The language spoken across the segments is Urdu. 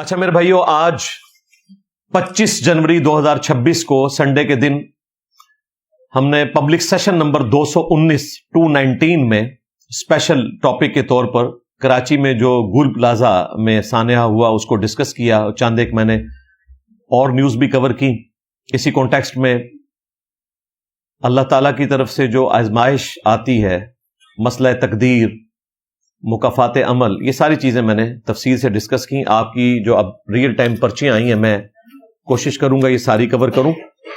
اچھا میرے بھائیوں، آج 25 جنوری 2026 کو سنڈے کے دن ہم نے پبلک سیشن نمبر 219 میں اسپیشل ٹاپک کے طور پر کراچی میں جو گول پلازا میں سانحہ ہوا اس کو ڈسکس کیا. چند ایک میں نے اور نیوز بھی کور کی. اسی کانٹیکسٹ میں اللہ تعالیٰ کی طرف سے جو آزمائش آتی ہے، مسئلہ تقدیر، مکافات عمل، یہ ساری چیزیں میں نے تفصیل سے ڈسکس کی. آپ کی جو اب ریئل ٹائم پرچیاں آئی ہیں، میں کوشش کروں گا یہ ساری کور کروں.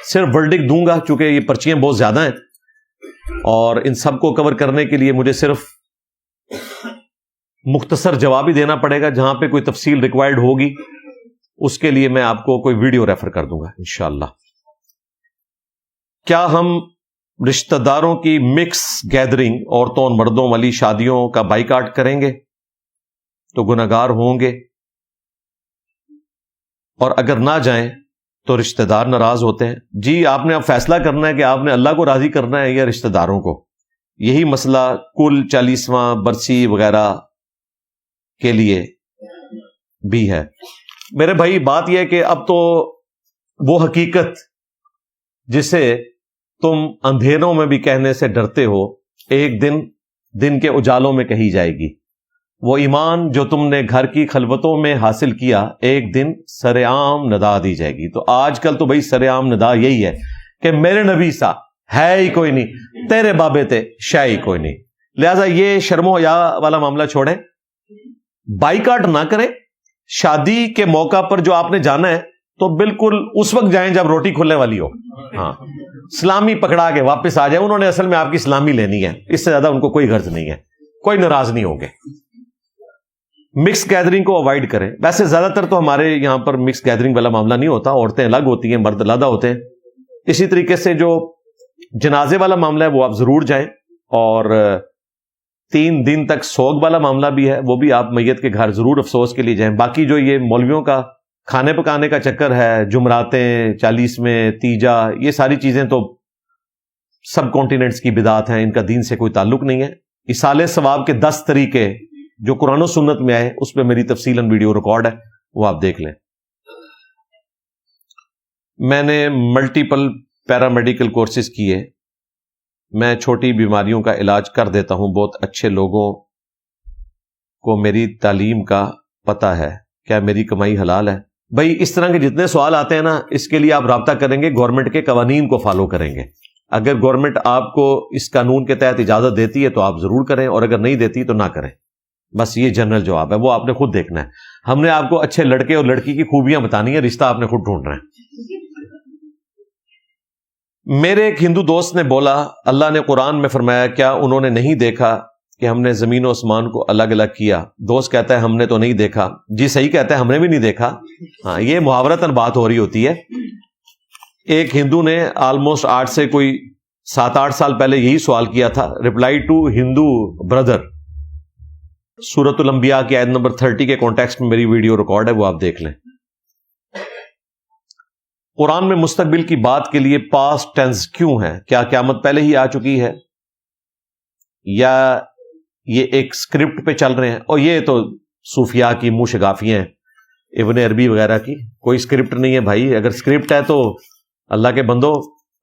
صرف ورڈکٹ دوں گا چونکہ یہ پرچیاں بہت زیادہ ہیں اور ان سب کو کور کرنے کے لیے مجھے صرف مختصر جواب ہی دینا پڑے گا. جہاں پہ کوئی تفصیل ریکوائرڈ ہوگی اس کے لیے میں آپ کو کوئی ویڈیو ریفر کر دوں گا انشاءاللہ. کیا ہم رشتہ داروں کی مکس گیدرنگ، عورتوں اور مردوں والی شادیوں کا بائیکاٹ کریں گے تو گناہگار ہوں گے، اور اگر نہ جائیں تو رشتہ دار ناراض ہوتے ہیں؟ جی، آپ نے اب فیصلہ کرنا ہے کہ آپ نے اللہ کو راضی کرنا ہے یا رشتہ داروں کو. یہی مسئلہ کل 40واں برسی وغیرہ کے لیے بھی ہے. میرے بھائی، بات یہ ہے کہ اب تو وہ حقیقت جسے تم اندھیروں میں بھی کہنے سے ڈرتے ہو، ایک دن کے اجالوں میں کہی جائے گی. وہ ایمان جو تم نے گھر کی خلوتوں میں حاصل کیا، ایک دن سر عام ندا دی جائے گی. تو آج کل تو بھائی سر عام ندا یہی ہے کہ میرے نبی سا ہے ہی کوئی نہیں، تیرے بابے تے شے ہی کوئی نہیں. لہذا یہ شرم و حیا والا معاملہ چھوڑیں، بائیکاٹ نہ کریں. شادی کے موقع پر جو آپ نے جانا ہے تو بالکل اس وقت جائیں جب روٹی کھلنے والی ہو. ہاں، سلامی پکڑا کے واپس آ جائیں. انہوں نے اصل میں آپ کی سلامی لینی ہے، اس سے زیادہ ان کو کوئی غرض نہیں ہے. کوئی ناراض نہیں ہوگے. مکس گیدرنگ کو اوائڈ کریں. ویسے زیادہ تر تو ہمارے یہاں پر مکس گیدرنگ والا معاملہ نہیں ہوتا، عورتیں الگ ہوتی ہیں، مرد علیحدہ ہوتے ہیں. اسی طریقے سے جو جنازے والا معاملہ ہے وہ آپ ضرور جائیں، اور 3 دن تک سوگ والا معاملہ بھی ہے، وہ بھی آپ میت کے گھر ضرور افسوس کے لیے جائیں. باقی جو یہ مولویوں کا کھانے پکانے کا چکر ہے، جمراتیں، 40 میں تیجا، یہ ساری چیزیں تو سب کانٹیننٹس کی بدعت ہیں، ان کا دین سے کوئی تعلق نہیں ہے. ایصال ثواب کے 10 طریقے جو قرآن و سنت میں آئے، اس پہ میری تفصیلاً ویڈیو ریکارڈ ہے، وہ آپ دیکھ لیں. میں نے ملٹیپل پیرامیڈیکل کورسز کیے. میں چھوٹی بیماریوں کا علاج کر دیتا ہوں. بہت اچھے لوگوں کو میری تعلیم کا پتہ ہے. کیا میری کمائی حلال ہے؟ بھائی، اس طرح کے جتنے سوال آتے ہیں نا، اس کے لیے آپ رابطہ کریں گے، گورنمنٹ کے قوانین کو فالو کریں گے. اگر گورنمنٹ آپ کو اس قانون کے تحت اجازت دیتی ہے تو آپ ضرور کریں، اور اگر نہیں دیتی تو نہ کریں. بس یہ جنرل جواب ہے، وہ آپ نے خود دیکھنا ہے. ہم نے آپ کو اچھے لڑکے اور لڑکی کی خوبیاں بتانی ہے، رشتہ آپ نے خود ڈھونڈنا ہے. میرے ایک ہندو دوست نے بولا، اللہ نے قرآن میں فرمایا، کیا انہوں نے نہیں دیکھا کہ ہم نے زمین و آسمان کو الگ الگ کیا؟ دوست کہتا ہے ہم نے تو نہیں دیکھا. جی صحیح کہتا ہے، ہم نے بھی نہیں دیکھا. ہاں، یہ محاورتاً بات ہو رہی ہوتی ہے. ایک ہندو نے آلموسٹ 8 سے کوئی 7-8 سال پہلے یہی سوال کیا تھا. رپلائی ٹو ہندو بردر، سورۃ الانبیاء کی آیت نمبر 30 کے کانٹیکسٹ میں میری ویڈیو ریکارڈ ہے، وہ آپ دیکھ لیں. قرآن میں مستقبل کی بات کے لیے پاسٹ ٹینس کیوں ہے؟ کیا قیامت پہلے ہی آ چکی ہے، یا یہ ایک اسکرپٹ پہ چل رہے ہیں؟ اور یہ تو صوفیاء کی منہ شگافیاں ہیں، ابن عربی وغیرہ کی. کوئی اسکرپٹ نہیں ہے بھائی. اگر اسکرپٹ ہے تو اللہ کے بندو،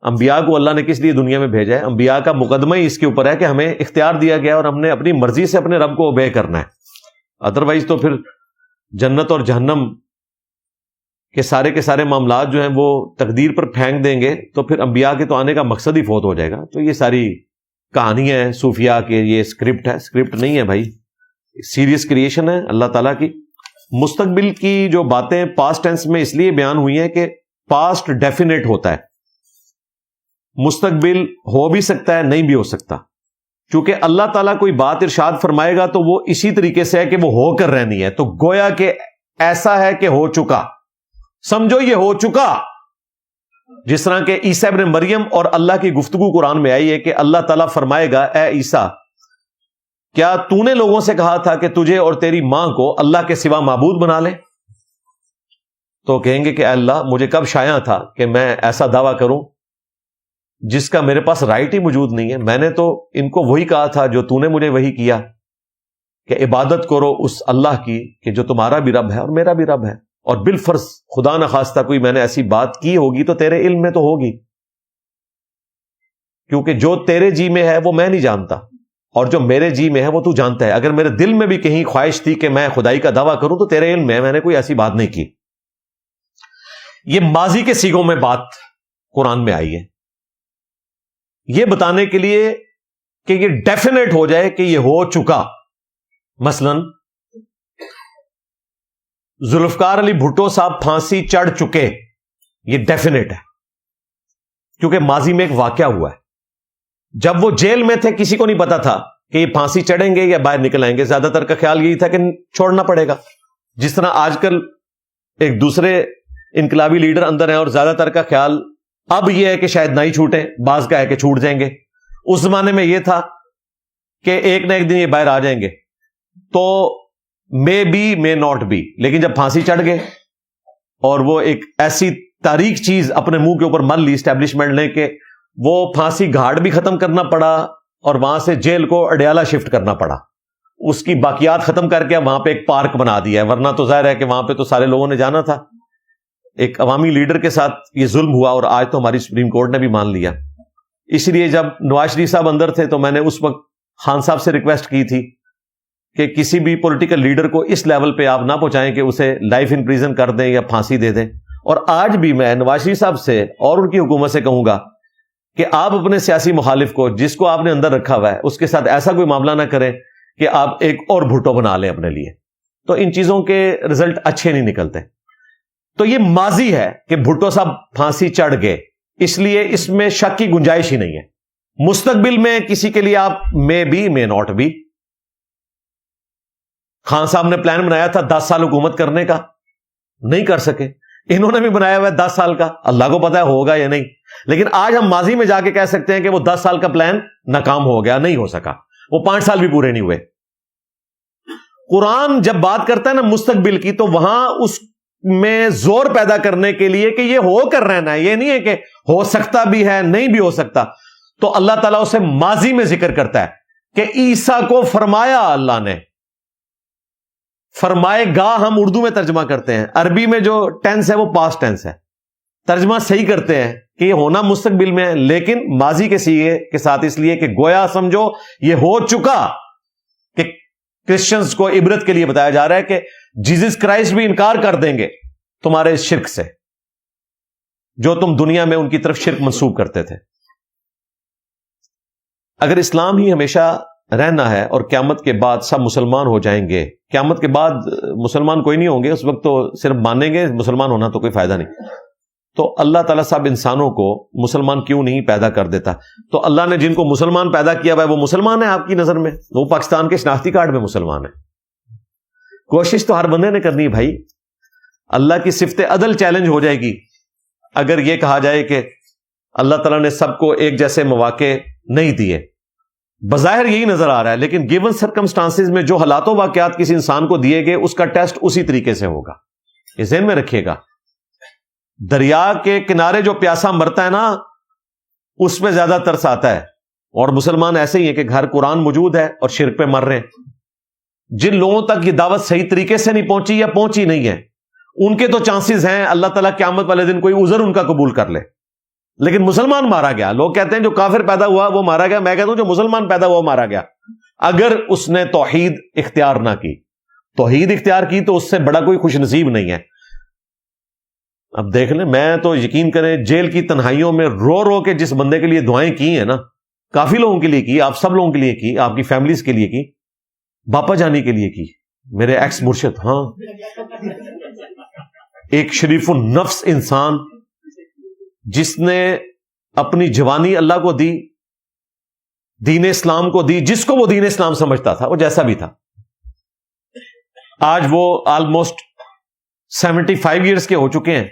انبیاء کو اللہ نے کس لیے دنیا میں بھیجا ہے؟ انبیاء کا مقدمہ ہی اس کے اوپر ہے کہ ہمیں اختیار دیا گیا اور ہم نے اپنی مرضی سے اپنے رب کو اوبے کرنا ہے. ادروائز تو پھر جنت اور جہنم کے سارے معاملات جو ہیں وہ تقدیر پر پھینک دیں گے تو پھر انبیاء کے تو آنے کا مقصد ہی فوت ہو جائے گا. تو یہ ساری کہانی ہے صوفیاء کے، یہ اسکرپٹ ہے. اسکرپٹ نہیں ہے بھائی، سیریس کریشن ہے اللہ تعالیٰ کی. مستقبل کی جو باتیں پاسٹ ٹینس میں اس لیے بیان ہوئی ہیں کہ پاسٹ ڈیفینیٹ ہوتا ہے، مستقبل ہو بھی سکتا ہے، نہیں بھی ہو سکتا. چونکہ اللہ تعالیٰ کوئی بات ارشاد فرمائے گا تو وہ اسی طریقے سے ہے کہ وہ ہو کر رہنی ہے. تو گویا کہ ایسا ہے کہ ہو چکا، سمجھو یہ ہو چکا. جس طرح کہ عیسیٰ ابن مریم اور اللہ کی گفتگو قرآن میں آئی ہے کہ اللہ تعالیٰ فرمائے گا، اے عیسیٰ، کیا تو نے لوگوں سے کہا تھا کہ تجھے اور تیری ماں کو اللہ کے سوا معبود بنا لیں؟ تو کہیں گے کہ اے اللہ، مجھے کب شایع تھا کہ میں ایسا دعویٰ کروں جس کا میرے پاس رائٹ ہی موجود نہیں ہے. میں نے تو ان کو وہی کہا تھا جو تو نے مجھے وہی کیا کہ عبادت کرو اس اللہ کی کہ جو تمہارا بھی رب ہے اور میرا بھی رب ہے. اور بالفرض خدا نخواستہ کوئی میں نے ایسی بات کی ہوگی تو تیرے علم میں تو ہوگی، کیونکہ جو تیرے جی میں ہے وہ میں نہیں جانتا، اور جو میرے جی میں ہے وہ تو جانتا ہے۔ اگر میرے دل میں بھی کہیں خواہش تھی کہ میں خدائی کا دعویٰ کروں تو تیرے علم میں نے کوئی ایسی بات نہیں کی۔ یہ ماضی کے سیغوں میں بات قرآن میں آئی ہے، یہ بتانے کے لیے کہ یہ ڈیفینیٹ ہو جائے کہ یہ ہو چکا۔ مثلا ذوالفقار علی بھٹو صاحب پھانسی چڑھ چکے، یہ ڈیفینیٹ ہے، کیونکہ ماضی میں ایک واقعہ ہوا ہے۔ جب وہ جیل میں تھے کسی کو نہیں پتا تھا کہ یہ پھانسی چڑھیں گے یا باہر نکل آئیں گے، زیادہ تر کا خیال یہی تھا کہ چھوڑنا پڑے گا، جس طرح آج کل ایک دوسرے انقلابی لیڈر اندر ہیں اور زیادہ تر کا خیال اب یہ ہے کہ شاید نہ ہی چھوٹیں، بعض کا ہے کہ چھوٹ جائیں گے۔ اس زمانے میں یہ تھا کہ ایک نہ ایک دن یہ باہر آ جائیں گے، تو may be may not be, لیکن جب پھانسی چڑھ گئے اور وہ ایک ایسی تاریخ چیز اپنے منہ کے اوپر مل لی اسٹیبلشمنٹ نے کہ وہ پھانسی گھاٹ بھی ختم کرنا پڑا اور وہاں سے جیل کو اڈیالہ شفٹ کرنا پڑا، اس کی باقیات ختم کر کے وہاں پہ ایک پارک بنا دیا ہے، ورنہ تو ظاہر ہے کہ وہاں پہ تو سارے لوگوں نے جانا تھا۔ ایک عوامی لیڈر کے ساتھ یہ ظلم ہوا اور آج تو ہماری سپریم کورٹ نے بھی مان لیا۔ اس لیے جب نواز شریف صاحب اندر تھے تو میں نے اس وقت خان صاحب سے ریکویسٹ کی تھی کہ کسی بھی پولیٹیکل لیڈر کو اس لیول پہ آپ نہ پہنچائیں کہ اسے لائف ان پریزن کر دیں یا پھانسی دے دیں۔ اور آج بھی میں نواز شریف صاحب سے اور ان کی حکومت سے کہوں گا کہ آپ اپنے سیاسی مخالف کو، جس کو آپ نے اندر رکھا ہوا ہے، اس کے ساتھ ایسا کوئی معاملہ نہ کریں کہ آپ ایک اور بھٹو بنا لیں اپنے لیے، تو ان چیزوں کے رزلٹ اچھے نہیں نکلتے۔ تو یہ ماضی ہے کہ بھٹو صاحب پھانسی چڑھ گئے، اس لیے اس میں شک کی گنجائش ہی نہیں ہے۔ مستقبل میں کسی کے لیے آپ may be may not be. Khan صاحب نے پلان بنایا تھا 10 سال حکومت کرنے کا، نہیں کر سکے، انہوں نے بھی بنایا ہوا ہے 10 سال کا، اللہ کو پتا ہے ہوگا یا نہیں، لیکن آج ہم ماضی میں جا کے کہہ سکتے ہیں کہ وہ 10 سال کا پلان ناکام ہو گیا، نہیں ہو سکا، وہ 5 سال بھی پورے نہیں ہوئے۔ قرآن جب بات کرتا ہے نا مستقبل کی، تو وہاں اس میں زور پیدا کرنے کے لیے کہ یہ ہو کر رہنا ہے، یہ نہیں ہے کہ ہو سکتا بھی ہے نہیں بھی ہو سکتا، تو اللہ تعالیٰ اسے ماضی میں ذکر کرتا ہے کہ عیسیٰ کو فرمایا، اللہ نے فرمائے گا، ہم اردو میں ترجمہ کرتے ہیں، عربی میں جو ٹینس ہے وہ پاسٹ ٹینس ہے، ترجمہ صحیح کرتے ہیں کہ یہ ہونا مستقبل میں ہے، لیکن ماضی کے صیغے کے ساتھ، اس لیے کہ گویا سمجھو یہ ہو چکا، کہ کرسچنز کو عبرت کے لیے بتایا جا رہا ہے کہ جیزس کرائسٹ بھی انکار کر دیں گے تمہارے اس شرک سے جو تم دنیا میں ان کی طرف شرک منسوب کرتے تھے۔ اگر اسلام ہی ہمیشہ رہنا ہے اور قیامت کے بعد سب مسلمان ہو جائیں گے، قیامت کے بعد مسلمان کوئی نہیں ہوں گے، اس وقت تو صرف مانیں گے، مسلمان ہونا تو کوئی فائدہ نہیں، تو اللہ تعالیٰ سب انسانوں کو مسلمان کیوں نہیں پیدا کر دیتا؟ تو اللہ نے جن کو مسلمان پیدا کیا ہوا ہے وہ مسلمان ہیں آپ کی نظر میں، وہ پاکستان کے شناختی کارڈ میں مسلمان ہیں۔ کوشش تو ہر بندے نے کرنی ہے بھائی، اللہ کی صفت عدل چیلنج ہو جائے گی اگر یہ کہا جائے کہ اللہ تعالیٰ نے سب کو ایک جیسے مواقع نہیں دیے۔ بظاہر یہی نظر آ رہا ہے، لیکن گیون سرکمسٹانسز میں جو حالات و واقعات کسی انسان کو دیے گئے اس کا ٹیسٹ اسی طریقے سے ہوگا، یہ ذہن میں رکھیے گا۔ دریا کے کنارے جو پیاسا مرتا ہے نا، اس پہ زیادہ ترس آتا ہے، اور مسلمان ایسے ہی ہیں کہ گھر قرآن موجود ہے اور شرک پہ مر رہے ہیں۔ جن لوگوں تک یہ دعوت صحیح طریقے سے نہیں پہنچی یا پہنچی نہیں ہے، ان کے تو چانسز ہیں اللہ تعالیٰ قیامت والے دن کوئی عذر ان کا قبول کر لے، لیکن مسلمان مارا گیا۔ لوگ کہتے ہیں جو کافر پیدا ہوا وہ مارا گیا، میں کہتا ہوں جو مسلمان پیدا ہوا وہ مارا گیا، اگر اس نے توحید اختیار نہ کی۔ توحید اختیار کی تو اس سے بڑا کوئی خوش نصیب نہیں ہے۔ اب دیکھ لیں، میں تو یقین کریں جیل کی تنہائیوں میں رو رو کے جس بندے کے لیے دعائیں کی ہیں نا، کافی لوگوں کے لیے کی، آپ سب لوگوں کے لیے کی، آپ کی فیملیز کے لیے کی، باپا جانی کے لیے کی، میرے ایکس مرشد، ہاں ایک شریف النفس انسان جس نے اپنی جوانی اللہ کو دی، دین اسلام کو دی، جس کو وہ دین اسلام سمجھتا تھا، وہ جیسا بھی تھا، آج وہ آلموسٹ 75 ایئرس کے ہو چکے ہیں۔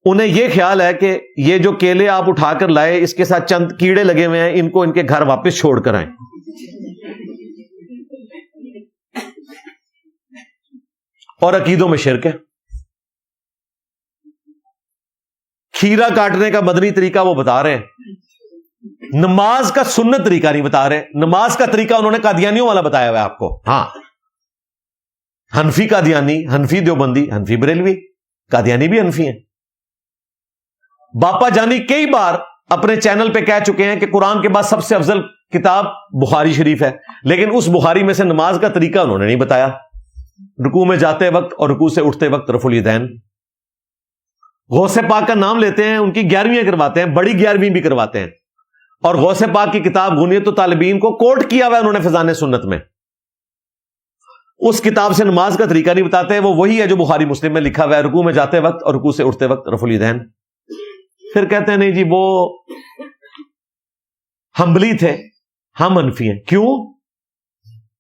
انہیں یہ خیال ہے کہ یہ جو کیلے آپ اٹھا کر لائے اس کے ساتھ چند کیڑے لگے ہوئے ہیں، ان کو ان کے گھر واپس چھوڑ کر آئیں۔ اور عقیدوں میں شرک ہے۔ کھیرا کاٹنے کا مدنی طریقہ وہ بتا رہے ہیں، نماز کا سنت طریقہ نہیں بتا رہے۔ نماز کا طریقہ انہوں نے قادیانیوں والا بتایا ہوا ہے آپ کو، ہاں حنفی قادیانی، حنفی دیوبندی، حنفی بریلوی، قادیانی بھی حنفی ہیں۔ باپا جانی کئی بار اپنے چینل پہ کہہ چکے ہیں کہ قرآن کے بعد سب سے افضل کتاب بخاری شریف ہے، لیکن اس بخاری میں سے نماز کا طریقہ انہوں نے نہیں بتایا۔ رکوع میں جاتے وقت اور رکوع سے اٹھتے وقت رفع الیدین۔ غوث پاک کا نام لیتے ہیں، ان کی 11ویں کرواتے ہیں، بڑی 11ویں بھی کرواتے ہیں، اور غوث پاک کی کتاب غنیت الطالبین کو کوٹ کیا ہوا ہے انہوں نے فیضان سنت میں۔ اس کتاب سے نماز کا طریقہ نہیں بتاتے، وہ وہی ہے جو بخاری مسلم میں لکھا ہوا ہے، رکوع میں جاتے وقت اور رکوع سے اٹھتے وقت رفع الیدین۔ پھر کہتے ہیں نہیں جی وہ حنبلی تھے، ہم حنفی ہیں۔ کیوں؟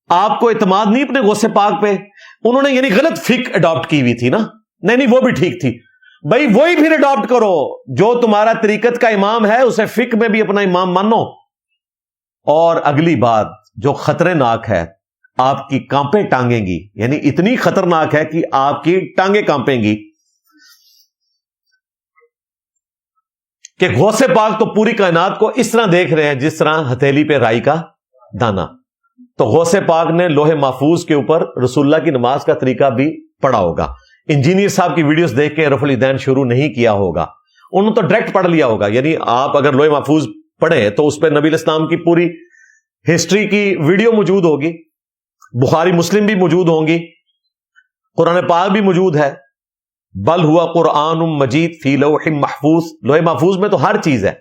آپ کو اعتماد نہیں اپنے غوث پاک پہ؟ انہوں نے یعنی غلط فقہ اڈاپٹ کی ہوئی تھی نا؟ نہیں وہ بھی ٹھیک تھی، بھائی وہی پھر اڈاپٹ کرو، جو تمہارا طریقت کا امام ہے اسے فقہ میں بھی اپنا امام مانو۔ اور اگلی بات جو خطرے ناک ہے، آپ کی کانپیں ٹانگیں گی، یعنی اتنی خطرناک ہے کہ آپ کی ٹانگیں کانپیں گی، کہ غوث پاک تو پوری کائنات کو اس طرح دیکھ رہے ہیں جس طرح ہتھیلی پہ رائی کا دانا۔ تو غوث پاک نے لوح محفوظ کے اوپر رسول اللہ کی نماز کا طریقہ بھی پڑھا ہوگا، انجینئر صاحب کی ویڈیوز دیکھ کے رفع الیدین شروع نہیں کیا ہوگا، انہوں نے تو ڈائریکٹ پڑھ لیا ہوگا۔ یعنی آپ اگر لوح محفوظ پڑھیں تو اس پہ نبی علیہ السلام کی پوری ہسٹری کی ویڈیو موجود ہوگی، بخاری مسلم بھی موجود ہوں گی، قرآن پاک بھی موجود ہے۔ بل ہوا قرآن مجید فی لوح محفوظ، لوح محفوظ میں تو ہر چیز ہے۔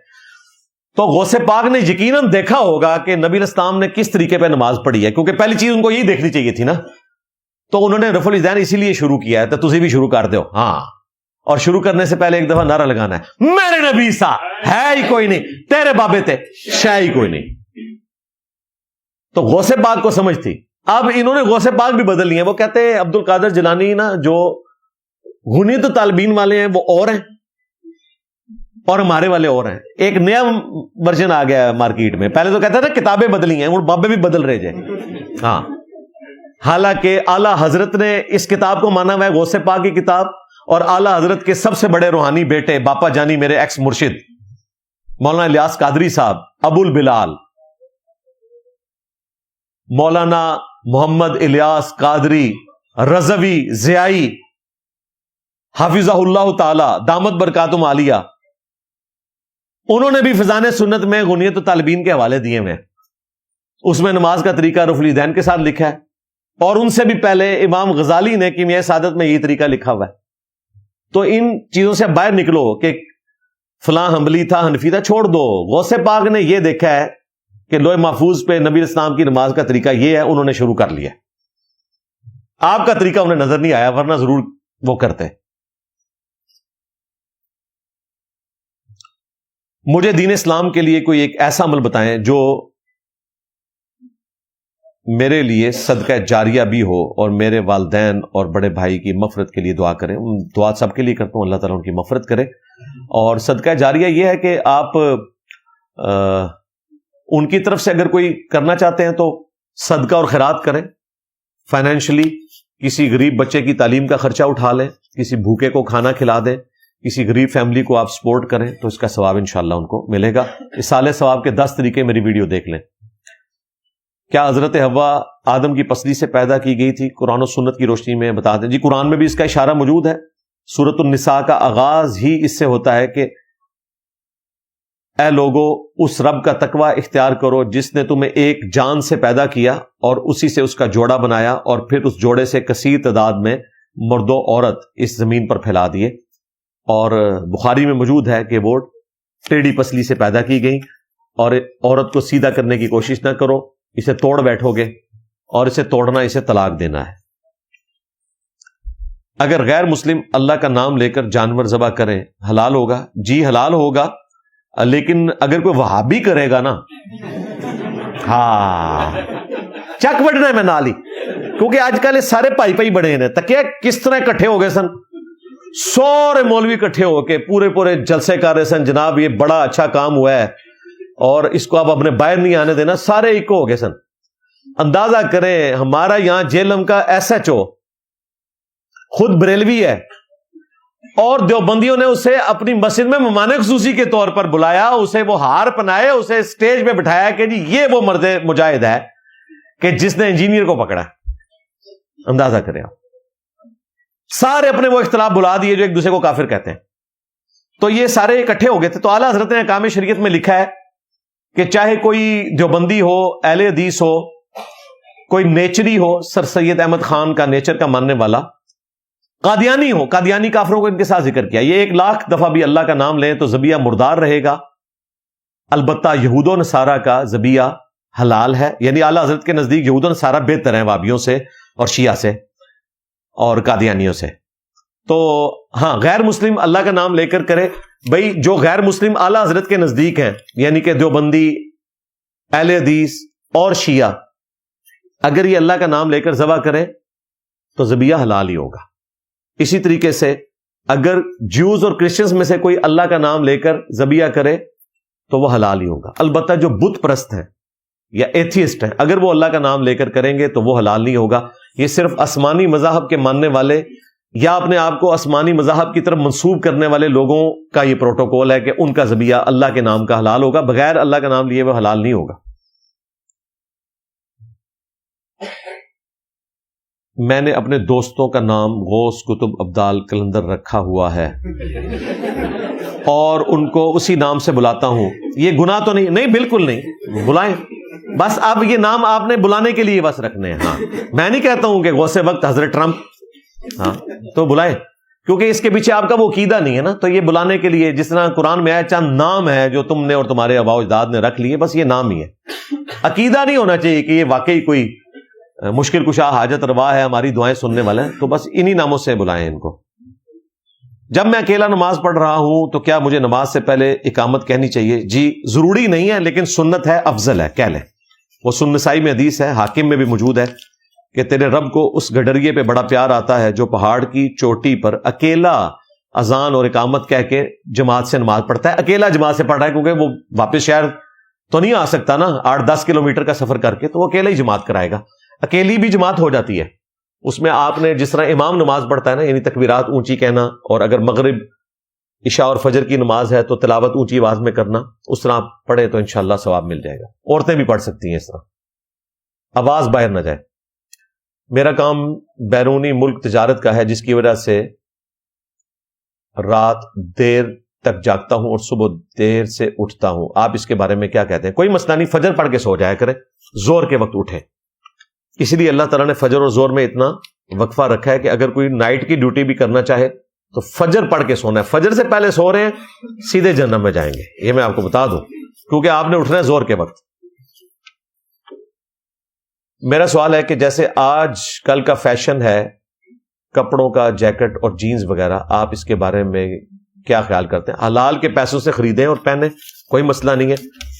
تو غوث پاک نے یقیناً دیکھا ہوگا کہ نبی علیہ السلام نے کس طریقے پہ نماز پڑھی ہے، کیونکہ پہلی چیز ان کو یہی دیکھنی چاہیے تھی نا۔ تو انہوں نے رفع الیدین اسی لیے شروع کیا ہے، تو تسی بھی شروع کر دو۔ ہاں، اور شروع کرنے سے پہلے ایک دفعہ نعرہ لگانا ہے، میرے نبی سا ہے ہی کوئی نہیں، تیرے بابے تھے شے ہی کوئی نہیں۔ تو غوث پاک کو سمجھ تھی۔ اب انہوں نے غوث پاک بھی بدل لیے، وہ کہتے ہیں عبد القادر جیلانی نا جو غنیت الطالبین والے ہیں وہ اور ہیں اور ہمارے والے اور ہیں۔ ایک نیا ورژن آ گیا ہے مارکیٹ میں، پہلے تو کہتا تھا کتابیں بدلی ہیں، اور بابے بھی بدل رہے جائیں۔ ہاں، حالانکہ اعلیٰ حضرت نے اس کتاب کو مانا ہوا ہے غوث پاک کی کتاب، اور اعلیٰ حضرت کے سب سے بڑے روحانی بیٹے باپا جانی میرے ایکس مرشد مولانا الیاس قادری صاحب، ابو البلال مولانا محمد الیاس قادری رضوی ضیائی حافظہ اللہ تعالی دامت برکاتہم عالیہ، انہوں نے بھی فیضان سنت میں غنیت الطالبین کے حوالے دیے ہوئے، اس میں نماز کا طریقہ رفع الیدین کے ساتھ لکھا ہے، اور ان سے بھی پہلے امام غزالی نے کیمیائے سعادت میں یہی طریقہ لکھا ہوا ہے۔ تو ان چیزوں سے باہر نکلو کہ فلاں حنبلی تھا حنفی تھا، چھوڑ دو۔ غوث پاک نے یہ دیکھا ہے کہ لوح محفوظ پہ نبی اسلام کی نماز کا طریقہ یہ ہے، انہوں نے شروع کر لیا۔ آپ کا طریقہ انہیں نظر نہیں آیا، ورنہ ضرور وہ کرتے۔ مجھے دین اسلام کے لیے کوئی ایک ایسا عمل بتائیں جو میرے لیے صدقہ جاریہ بھی ہو، اور میرے والدین اور بڑے بھائی کی مغفرت کے لیے دعا کریں۔ دعا سب کے لیے کرتا ہوں، اللہ تعالیٰ ان کی مغفرت کرے۔ اور صدقہ جاریہ یہ ہے کہ آپ ان کی طرف سے اگر کوئی کرنا چاہتے ہیں تو صدقہ اور خیرات کریں، فائنینشلی کسی غریب بچے کی تعلیم کا خرچہ اٹھا لیں، کسی بھوکے کو کھانا کھلا دیں، کسی غریب فیملی کو آپ سپورٹ کریں، تو اس کا ثواب انشاءاللہ ان کو ملے گا۔ اصالہ ثواب کے 10 طریقے میری ویڈیو دیکھ لیں۔ کیا حضرت حوا آدم کی پسلی سے پیدا کی گئی تھی؟ قرآن و سنت کی روشنی میں بتا دیں۔ جی قرآن میں بھی اس کا اشارہ موجود ہے، سورۃ النساء کا آغاز ہی اس سے ہوتا ہے کہ اے لوگو اس رب کا تقوی اختیار کرو جس نے تمہیں ایک جان سے پیدا کیا اور اسی سے اس کا جوڑا بنایا، اور پھر اس جوڑے سے کثیر تعداد میں مرد و عورت اس زمین پر پھیلا دیے۔ اور بخاری میں موجود ہے کہ وہ ٹیڑھی پسلی سے پیدا کی گئی، اور عورت کو سیدھا کرنے کی کوشش نہ کرو، اسے توڑ بیٹھو گے، اور اسے توڑنا اسے طلاق دینا ہے۔ اگر غیر مسلم اللہ کا نام لے کر جانور ذبح کریں حلال ہوگا؟ جی حلال ہوگا، لیکن اگر کوئی وہابی کرے گا نا، ہاں چک بڑھنا ہے میں نال ہی، کیونکہ آج کل یہ سارے پائی پائی بڑے ہیں۔ تکیا کس طرح اکٹھے ہو گئے سن، سارے مولوی اکٹھے ہو کے پورے جلسے کر رہے سن، جناب یہ بڑا اچھا کام ہوا ہے اور اس کو آپ اپنے باہر نہیں آنے دینا، سارے ایک ہو گئے سن۔ اندازہ کریں ہمارا یہاں جیلم کا ایس ایچ او خود بریلوی ہے، اور دیوبندیوں نے اسے اپنی مسجد میں مہمان خصوصی کے طور پر بلایا، اسے وہ ہار پہنائے، اسے اسٹیج پہ بٹھایا کہ جی یہ وہ مرد مجاہد ہے کہ جس نے انجینئر کو پکڑا۔ اندازہ کریں آپ۔ سارے اپنے وہ اختلاف بلا دیے جو ایک دوسرے کو کافر کہتے ہیں. تو یہ سارے اکٹھے ہو گئے تھے. تو اعلیٰ حضرت نے احکام شریعت میں لکھا ہے کہ چاہے کوئی دیوبندی ہو, اہل حدیث ہو, کوئی نیچری ہو, سر سید احمد خان کا نیچر کا ماننے والا, قادیانی ہو, قادیانی کافروں کو ان کے ساتھ ذکر کیا. یہ 1,00,000 دفعہ بھی اللہ کا نام لیں تو ذبیحہ مردار رہے گا. البتہ یہود و نصارہ کا ذبیحہ حلال ہے. یعنی اعلیٰ حضرت کے نزدیک یہود و نصارہ بہتر ہیں وابیوں سے اور شیعہ سے اور قادیانیوں سے. تو ہاں, غیر مسلم اللہ کا نام لے کر کرے. بھئی جو غیر مسلم اعلیٰ حضرت کے نزدیک ہیں, یعنی کہ دیوبندی, اہل حدیث اور شیعہ, اگر یہ اللہ کا نام لے کر ذبح کرے تو ذبیحہ حلال ہی ہوگا. اسی طریقے سے اگر جیوز اور کرسچنز میں سے کوئی اللہ کا نام لے کر ذبیحہ کرے تو وہ حلال ہی ہوگا. البتہ جو بت پرست ہیں یا ایتھیسٹ ہیں, اگر وہ اللہ کا نام لے کر کریں گے تو وہ حلال نہیں ہوگا. یہ صرف آسمانی مذاہب کے ماننے والے یا اپنے آپ کو آسمانی مذاہب کی طرف منسوب کرنے والے لوگوں کا یہ پروٹوکول ہے کہ ان کا ذبیحہ اللہ کے نام کا حلال ہوگا, بغیر اللہ کا نام لیے وہ حلال نہیں ہوگا. میں نے اپنے دوستوں کا نام غوث, کتب, ابدال, کلندر رکھا ہوا ہے اور ان کو اسی نام سے بلاتا ہوں. یہ گناہ تو نہیں؟ نہیں, بالکل نہیں, بلائیں. بس اب یہ نام آپ نے بلانے کے لیے بس رکھنے ہیں. ہاں, میں نہیں کہتا ہوں کہ غوث وقت حضرت ٹرمپ, ہاں تو بلائیں, کیونکہ اس کے پیچھے آپ کا وہ عقیدہ نہیں ہے نا. تو یہ بلانے کے لیے, جس طرح قرآن میں آیا چند نام ہے جو تم نے اور تمہارے آباء و اجداد نے رکھ لیے, بس یہ نام ہی ہے. عقیدہ نہیں ہونا چاہیے کہ یہ واقعی کوئی مشکل کشا, حاجت روا ہے, ہماری دعائیں سننے والا ہے. تو بس انہی ناموں سے بلائیں ان کو. جب میں اکیلا نماز پڑھ رہا ہوں تو کیا مجھے نماز سے پہلے اقامت کہنی چاہیے؟ جی ضروری نہیں ہے, لیکن سنت ہے, افضل ہے, کہہ لیں. وہ سنن نسائی میں حدیث ہے, حاکم میں بھی موجود ہے کہ تیرے رب کو اس گڈریے پہ بڑا پیار آتا ہے جو پہاڑ کی چوٹی پر اکیلا اذان اور اقامت کہہ کے جماعت سے نماز پڑھتا ہے. اکیلا جماعت سے پڑھ رہا ہے کیونکہ وہ واپس شہر تو نہیں آ سکتا نا 8-10 کلومیٹر کا سفر کر کے, تو وہ اکیلا ہی جماعت کرائے گا. اکیلی بھی جماعت ہو جاتی ہے. اس میں آپ نے جس طرح امام نماز پڑھتا ہے نا, یعنی تکبیرات اونچی کہنا, اور اگر مغرب, عشاء اور فجر کی نماز ہے تو تلاوت اونچی آواز میں کرنا, اس طرح پڑھے تو انشاءاللہ ثواب مل جائے گا. عورتیں بھی پڑھ سکتی ہیں اس طرح, آواز باہر نہ جائے. میرا کام بیرونی ملک تجارت کا ہے, جس کی وجہ سے رات دیر تک جاگتا ہوں اور صبح دیر سے اٹھتا ہوں. آپ اس کے بارے میں کیا کہتے ہیں؟ کوئی مسئلہ نہیں, فجر پڑھ کے سو جایا کریں, زور کے وقت اٹھیں. اسی لیے اللہ تعالیٰ نے فجر اور زور میں اتنا وقفہ رکھا ہے کہ اگر کوئی نائٹ کی ڈیوٹی بھی کرنا چاہے تو فجر پڑھ کے سونا ہے. فجر سے پہلے سو رہے ہیں سیدھے جہنم میں جائیں گے, یہ میں آپ کو بتا دوں, کیونکہ آپ نے اٹھنا ہے زور کے وقت. میرا سوال ہے کہ جیسے آج کل کا فیشن ہے کپڑوں کا, جیکٹ اور جینز وغیرہ, آپ اس کے بارے میں کیا خیال کرتے ہیں؟ حلال کے پیسوں سے خریدیں اور پہنیں, کوئی مسئلہ نہیں ہے,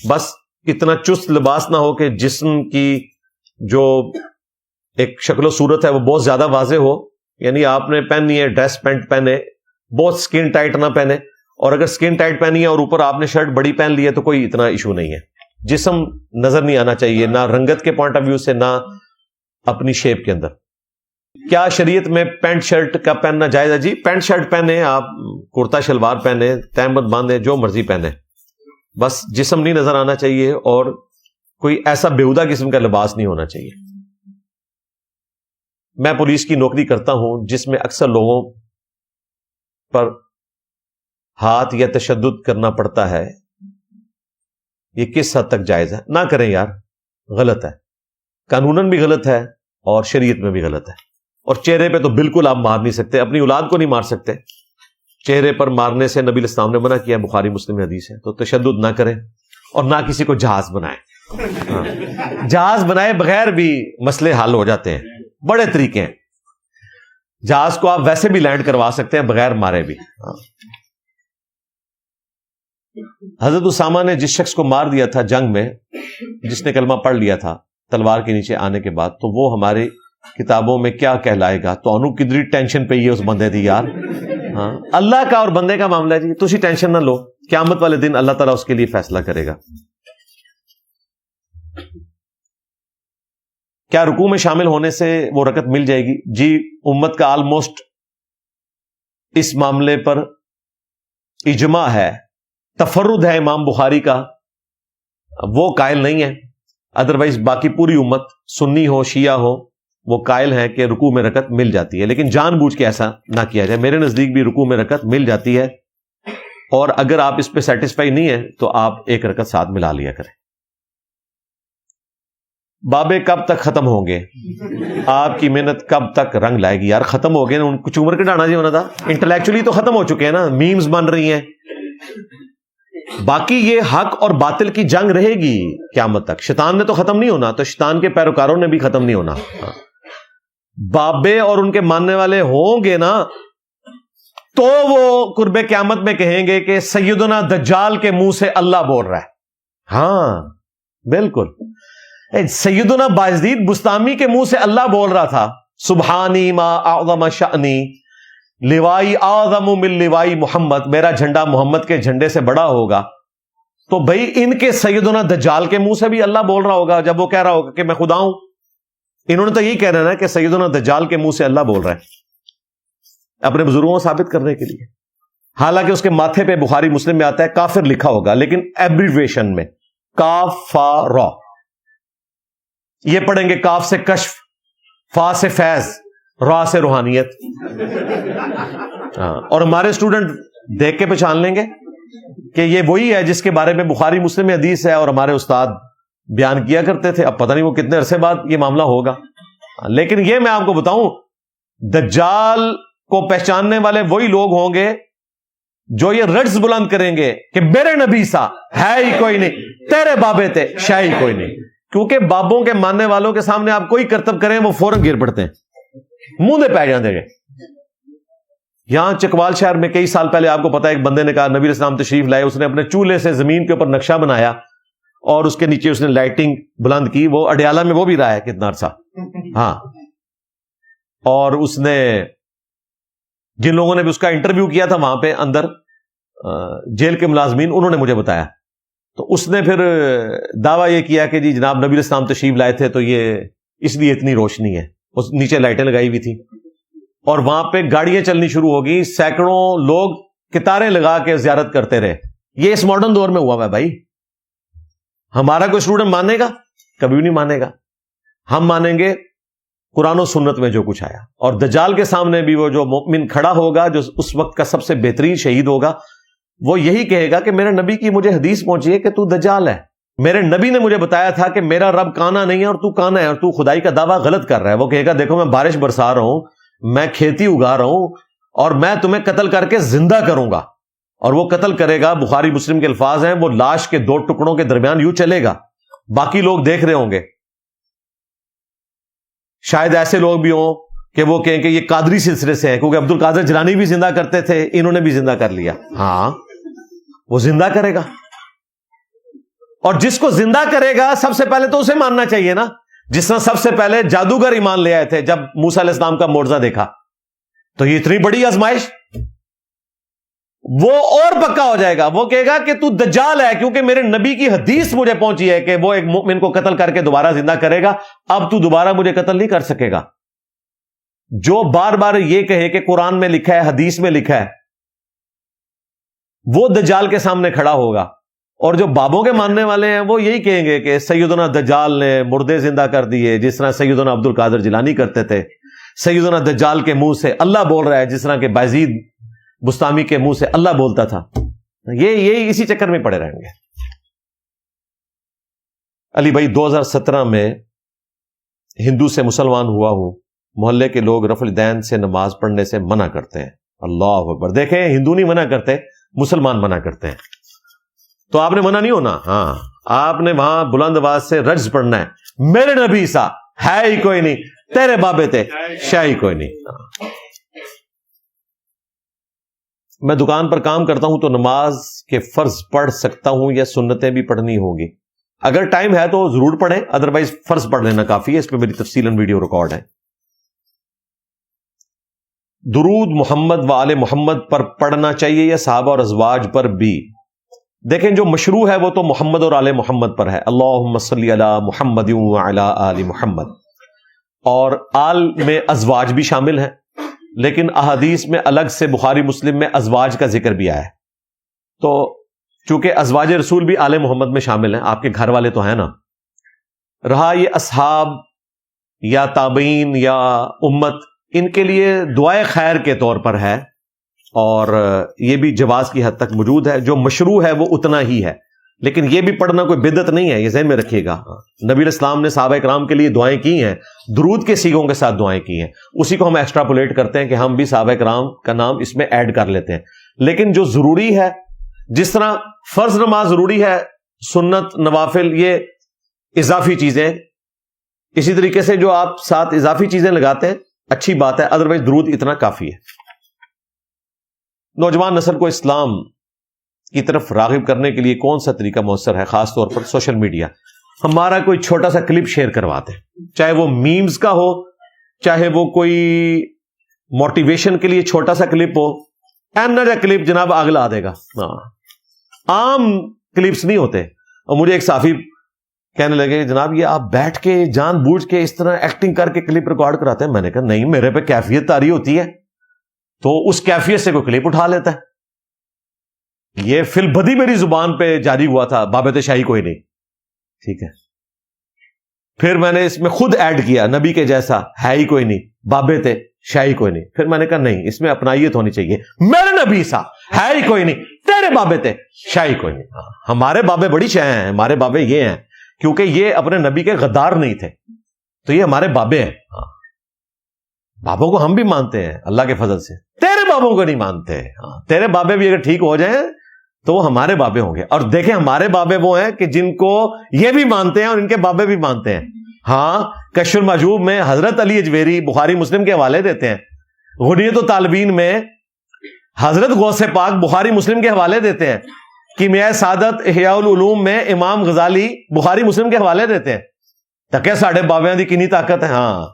بس اتنا چست لباس نہ ہو کہ جسم کی جو ایک شکل و صورت ہے وہ بہت زیادہ واضح ہو. یعنی آپ نے پہنی ہے ڈریس پینٹ پہنے, بہت سکن ٹائٹ نہ پہنے, اور اگر سکن ٹائٹ پہنی ہے اور اوپر آپ نے شرٹ بڑی پہن لی ہے تو کوئی اتنا ایشو نہیں ہے. جسم نظر نہیں آنا چاہیے, نہ رنگت کے پوائنٹ آف ویو سے, نہ اپنی شیپ کے اندر. کیا شریعت میں پینٹ شرٹ کا پہننا جائز ہے؟ جی پینٹ شرٹ پہنے, آپ کرتا شلوار پہنے, تہمت باندھیں, جو مرضی پہنے, بس جسم نہیں نظر آنا چاہیے اور کوئی ایسا بیہودہ قسم کا لباس نہیں ہونا چاہیے. میں پولیس کی نوکری کرتا ہوں جس میں اکثر لوگوں پر ہاتھ یا تشدد کرنا پڑتا ہے, یہ کس حد تک جائز ہے؟ نہ کریں یار, غلط ہے, قانوناً بھی غلط ہے اور شریعت میں بھی غلط ہے. اور چہرے پہ تو بالکل آپ مار نہیں سکتے, اپنی اولاد کو نہیں مار سکتے. چہرے پر مارنے سے نبی علیہ السلام نے منع کیا, بخاری مسلم حدیث ہے. تو تشدد نہ کریں اور نہ کسی کو جہاز بنائیں. جہاز بنائے بغیر بھی مسئلے حل ہو جاتے ہیں, بڑے طریقے ہیں. جہاز کو آپ ویسے بھی لینڈ کروا سکتے ہیں بغیر مارے بھی. حضرت اسامہ نے جس شخص کو مار دیا تھا جنگ میں, جس نے کلمہ پڑھ لیا تھا تلوار کے نیچے آنے کے بعد, تو وہ ہماری کتابوں میں کیا کہلائے گا؟ تو انو کدری ٹینشن پہ یہ اس بندے دی یار. ہاں, اللہ کا اور بندے کا معاملہ ہے جی, تسی ٹینشن نہ لو, قیامت والے دن اللہ تعالیٰ اس کے لیے فیصلہ کرے گا. کیا رکوع میں شامل ہونے سے وہ رکعت مل جائے گی؟ جی امت کا آلموسٹ اس معاملے پر اجماع ہے. تفرد ہے امام بخاری کا, وہ قائل نہیں ہے. ادروائز باقی پوری امت, سنی ہو, شیعہ ہو, وہ قائل ہیں کہ رکوع میں رکعت مل جاتی ہے، لیکن جان بوجھ کے ایسا نہ کیا جائے. میرے نزدیک بھی رکوع میں رکعت مل جاتی ہے، اور اگر آپ اس پہ سیٹسفائی نہیں ہیں تو آپ ایک رکعت ساتھ ملا لیا کریں. بابے کب تک ختم ہوں گے؟ آپ کی محنت کب تک رنگ لائے گی؟ یار ختم ہو گئے نا، ان کو چومر کے ڈانا ہونا تھا. انٹلیکچولی تو ختم ہو چکے ہیں نا، میمز بن رہی ہیں. باقی یہ حق اور باطل کی جنگ رہے گی قیامت تک. شیطان نے تو ختم نہیں ہونا، تو شیطان کے پیروکاروں نے بھی ختم نہیں ہونا. بابے اور ان کے ماننے والے ہوں گے نا، تو وہ قرب قیامت میں کہیں گے کہ سیدنا دجال کے منہ سے اللہ بول رہا ہے. ہاں بالکل، سیدنا بایزید بستامی کے منہ سے اللہ بول رہا تھا، سبحانی ما اعظم شأنی لوائی اعظم من لوائی محمد، میرا جھنڈا محمد کے جھنڈے سے بڑا ہوگا. تو بھائی ان کے سیدنا دجال کے منہ سے بھی اللہ بول رہا ہوگا جب وہ کہہ رہا ہوگا کہ میں خدا ہوں. انہوں نے تو یہی کہہ رہا ہے کہ سیدنا دجال کے منہ سے اللہ بول رہا ہے، اپنے بزرگوں کو ثابت کرنے کے لیے. حالانکہ اس کے ماتھے پہ بخاری مسلم میں آتا ہے کافر لکھا ہوگا، لیکن ایبریویشن میں کافر. یہ پڑھیں گے کاف سے کشف، فا سے فیض، را سے روحانیت. اور ہمارے اسٹوڈنٹ دیکھ کے پہچان لیں گے کہ یہ وہی ہے جس کے بارے میں بخاری مسلم میں حدیث ہے اور ہمارے استاد بیان کیا کرتے تھے. اب پتہ نہیں وہ کتنے عرصے بعد یہ معاملہ ہوگا. لیکن یہ میں آپ کو بتاؤں، دجال کو پہچاننے والے وہی لوگ ہوں گے جو یہ رٹس بلند کریں گے کہ میرے نبی سا ہے ہی کوئی نہیں، تیرے بابے تھے شاہ ہی کوئی نہیں. کیونکہ بابوں کے ماننے والوں کے سامنے آپ کوئی کرتب کریں وہ فوراً گر پڑتے ہیں، منہ دے پہ جاتے گے. یہاں چکوال شہر میں کئی سال پہلے آپ کو پتا ہے ایک بندے نے کہا نبی علیہ السلام تشریف لائے، اس نے اپنے چولہے سے زمین کے اوپر نقشہ بنایا اور اس کے نیچے اس نے لائٹنگ بلند کی. وہ اڈیالہ میں وہ بھی رہا ہے کتنا عرصہ. ہاں، اور اس نے جن لوگوں نے بھی اس کا انٹرویو کیا تھا وہاں پہ اندر جیل کے ملازمین، انہوں نے مجھے بتایا. تو اس نے پھر دعویٰ یہ کیا کہ جی جناب نبی علیہ السلام تشریف لائے تھے تو یہ اس لیے اتنی روشنی ہے. اس نیچے لائٹیں لگائی ہوئی تھی اور وہاں پہ گاڑیاں چلنی شروع ہو گئی، سینکڑوں لوگ قطاریں لگا کے زیارت کرتے رہے. یہ اس ماڈرن دور میں ہوا ہے بھائی. ہمارا کوئی اسٹوڈنٹ مانے گا؟ کبھی بھی نہیں مانے گا. ہم مانیں گے قرآن و سنت میں جو کچھ آیا. اور دجال کے سامنے بھی وہ جو مومن کھڑا ہوگا، جو اس وقت کا سب سے بہترین شہید ہوگا، وہ یہی کہے گا کہ میرے نبی کی مجھے حدیث پہنچی ہے کہ تو دجال ہے. میرے نبی نے مجھے بتایا تھا کہ میرا رب کانا نہیں ہے اور تو کانا ہے، اور تو خدائی کا دعویٰ غلط کر رہا ہے. وہ کہے گا دیکھو میں بارش برسا رہا ہوں، میں کھیتی اگا رہا ہوں، اور میں تمہیں قتل کر کے زندہ کروں گا. اور وہ قتل کرے گا، بخاری مسلم کے الفاظ ہیں، وہ لاش کے دو ٹکڑوں کے درمیان یوں چلے گا، باقی لوگ دیکھ رہے ہوں گے. شاید ایسے لوگ بھی ہوں کہ وہ کہیں کہ یہ قادری سلسلے سے ہیں، کیونکہ عبد القادر جیلانی بھی زندہ کرتے تھے، انہوں نے بھی زندہ کر لیا. ہاں وہ زندہ کرے گا، اور جس کو زندہ کرے گا سب سے پہلے تو اسے ماننا چاہیے نا. جس طرح سب سے پہلے جادوگر ایمان لے آئے تھے جب موسیٰ علیہ السلام کا معجزہ دیکھا. تو یہ اتنی بڑی آزمائش، وہ اور پکا ہو جائے گا. وہ کہے گا کہ تو دجال ہے، کیونکہ میرے نبی کی حدیث مجھے پہنچی ہے کہ وہ ایک مومن کو قتل کر کے دوبارہ زندہ کرے گا. اب تو دوبارہ مجھے قتل نہیں کر سکے گا. جو بار بار یہ کہے کہ قرآن میں لکھا ہے، حدیث میں لکھا ہے، وہ دجال کے سامنے کھڑا ہوگا. اور جو بابوں کے ماننے والے ہیں وہ یہی کہیں گے کہ سیدنا دجال نے مردے زندہ کر دیے، جس طرح سیدنا عبد القادر جیلانی کرتے تھے. سیدنا دجال کے منہ سے اللہ بول رہا ہے، جس طرح کہ بایزید بستامی کے منہ سے اللہ بولتا تھا. یہ اسی چکر میں پڑے رہیں گے. علی بھائی 2017 میں ہندو سے مسلمان ہوا ہوں، محلے کے لوگ رفع الدین سے نماز پڑھنے سے منع کرتے ہیں. اللہ اکبر. دیکھیں ہندو نہیں منع کرتے، مسلمان منع کرتے ہیں. تو آپ نے منع نہیں ہونا. ہاں آپ نے وہاں بلند آواز سے رجز پڑھنا ہے، میرے نبی سا ہے ہی کوئی نہیں، تیرے بابے تھے شاہ ہی کوئی نہیں. میں دکان پر کام کرتا ہوں تو نماز کے فرض پڑھ سکتا ہوں یا سنتیں بھی پڑھنی ہوگی؟ اگر ٹائم ہے تو ضرور پڑھیں، ادروائز فرض پڑھ لینا کافی ہے. اس پہ میری تفصیلاً ویڈیو ریکارڈ ہے. درود محمد و آل محمد پر پڑھنا چاہیے یا صحابہ اور ازواج پر بھی؟ دیکھیں جو مشروع ہے وہ تو محمد اور آل محمد پر ہے. اللہم صلی علی محمد و علی آل محمد. اور آل میں ازواج بھی شامل ہیں، لیکن احادیث میں الگ سے بخاری مسلم میں ازواج کا ذکر بھی آیا ہے. تو چونکہ ازواج رسول بھی آل محمد میں شامل ہیں، آپ کے گھر والے تو ہیں نا. رہا یہ اصحاب یا تابعین یا امت، ان کے لیے دعائے خیر کے طور پر ہے، اور یہ بھی جواز کی حد تک موجود ہے. جو مشروع ہے وہ اتنا ہی ہے، لیکن یہ بھی پڑھنا کوئی بدعت نہیں ہے، یہ ذہن میں رکھیے گا. نبی علیہ السلام نے صحابہ کرام کے لیے دعائیں کی ہیں، درود کے صیغوں کے ساتھ دعائیں کی ہیں، اسی کو ہم ایکسٹراپولیٹ کرتے ہیں کہ ہم بھی صحابہ کرام کا نام اس میں ایڈ کر لیتے ہیں. لیکن جو ضروری ہے، جس طرح فرض نماز ضروری ہے، سنت نوافل یہ اضافی چیزیں، اسی طریقے سے جو آپ ساتھ اضافی چیزیں لگاتے ہیں اچھی بات ہے، ادروائز درود اتنا کافی ہے. نوجوان نسل کو اسلام کی طرف راغب کرنے کے لیے کون سا طریقہ مؤثر ہے؟ خاص طور پر سوشل میڈیا. ہمارا کوئی چھوٹا سا کلپ شیئر کرواتے ہیں، چاہے وہ میمز کا ہو، چاہے وہ کوئی موٹیویشن کے لیے چھوٹا سا کلپ ہو. اینا جا کلپ جناب آگ لا دے گا. عام کلپس نہیں ہوتے. اور مجھے ایک صحافی کہنے لگے جناب یہ آپ بیٹھ کے جان بوجھ کے اس طرح ایکٹنگ کر کے کلپ ریکارڈ کراتے ہیں. میں نے کہا نہیں، میرے پہ کیفیت طاری ہوتی ہے، تو اس کیفیت سے کوئی کلپ اٹھا لیتا ہے. یہ فی البدی میری زبان پہ جاری ہوا تھا، بابت شاہی کوئی نہیں. ٹھیک ہے، پھر میں نے اس میں خود ایڈ کیا نبی کے جیسا ہے ہی کوئی نہیں، بابے تھے شاہی کوئی نہیں. پھر میں نے کہا نہیں، اس میں اپنائیت ہونی چاہیے. میرے نبی سا ہے ہی کوئی نہیں، تیرے بابے تھے شاہی کوئی نہیں. ہمارے بابے بڑی شاہ ہیں، ہمارے بابے یہ ہیں، کیونکہ یہ اپنے نبی کے غدار نہیں تھے، تو یہ ہمارے بابے ہیں. بابوں کو ہم بھی مانتے ہیں اللہ کے فضل سے، تیرے بابوں کو نہیں مانتے. تیرے بابے بھی اگر ٹھیک ہو جائیں تو وہ ہمارے بابے ہوں گے. اور دیکھیں ہمارے بابے وہ ہیں کہ جن کو یہ بھی مانتے ہیں اور ان کے بابے بھی مانتے ہیں. ہاں، کشف المحجوب میں حضرت علی اجویری بخاری مسلم کے حوالے دیتے ہیں. غنیت الطالبین میں حضرت غوث پاک بخاری مسلم کے حوالے دیتے ہیں. کیمیائے سعادت احیاء العلوم میں امام غزالی بخاری مسلم کے حوالے دیتے ہیں. تکے ساڑھے بابیاں دی کنی طاقت ہے. ہاں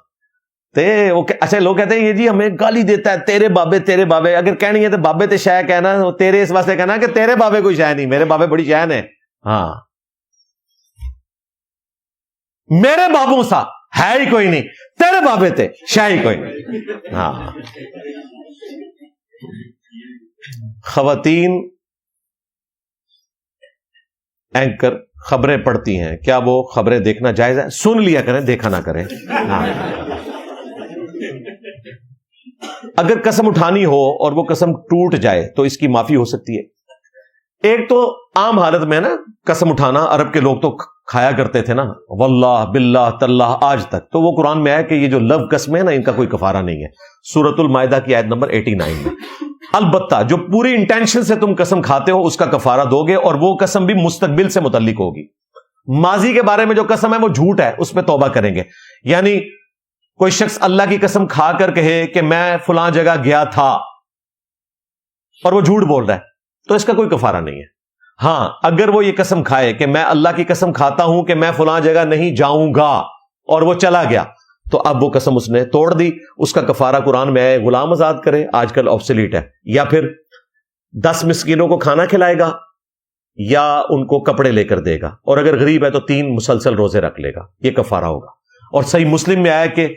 اچھا، لوگ کہتے ہیں یہ جی ہمیں گالی دیتا ہے، تیرے بابے تیرے بابے. اگر کہنی ہے تو بابے تے شاہ کہنا، تیرے اس واسطے کہنا کہ تیرے بابے کوئی شاہ نہیں، میرے بابے بڑی شاہ ہے. ہاں، میرے بابوں سا ہے ہی کوئی نہیں، تیرے بابے تے شاہ ہی کوئی نہیں. ہاں، خواتین اینکر خبریں پڑھتی ہیں، کیا وہ خبریں دیکھنا جائز ہے؟ سن لیا کریں، دیکھا نہ کریں. اگر قسم اٹھانی ہو اور وہ قسم ٹوٹ جائے تو اس کی معافی ہو سکتی ہے. ایک تو عام حالت میں نا قسم اٹھانا، عرب کے لوگ تو کھایا کرتے تھے نا، واللہ باللہ تاللہ آج تک. تو وہ قرآن میں ہے کہ یہ جو لو قسمیں نا ان کا کوئی کفارہ نہیں ہے، سورۃ المائدہ کی آیت نمبر 89 میں. البتہ جو پوری انٹینشن سے تم قسم کھاتے ہو اس کا کفارہ دو گے، اور وہ قسم بھی مستقبل سے متعلق ہوگی. ماضی کے بارے میں جو قسم ہے وہ جھوٹ ہے، اس پہ توبہ کریں گے. یعنی کوئی شخص اللہ کی قسم کھا کر کہے کہ میں فلاں جگہ گیا تھا اور وہ جھوٹ بول رہا ہے تو اس کا کوئی کفارہ نہیں ہے. ہاں، اگر وہ یہ قسم کھائے کہ میں اللہ کی قسم کھاتا ہوں کہ میں فلاں جگہ نہیں جاؤں گا اور وہ چلا گیا، تو اب وہ قسم اس نے توڑ دی. اس کا کفارہ قرآن میں ہے غلام آزاد کرے، آج کل آبسلیٹ ہے، یا پھر 10 مسکینوں کو کھانا کھلائے گا، یا ان کو کپڑے لے کر دے گا، اور اگر غریب ہے تو 3 مسلسل روزے رکھ لے گا. یہ کفارہ ہوگا. اور صحیح مسلم میں آیا کہ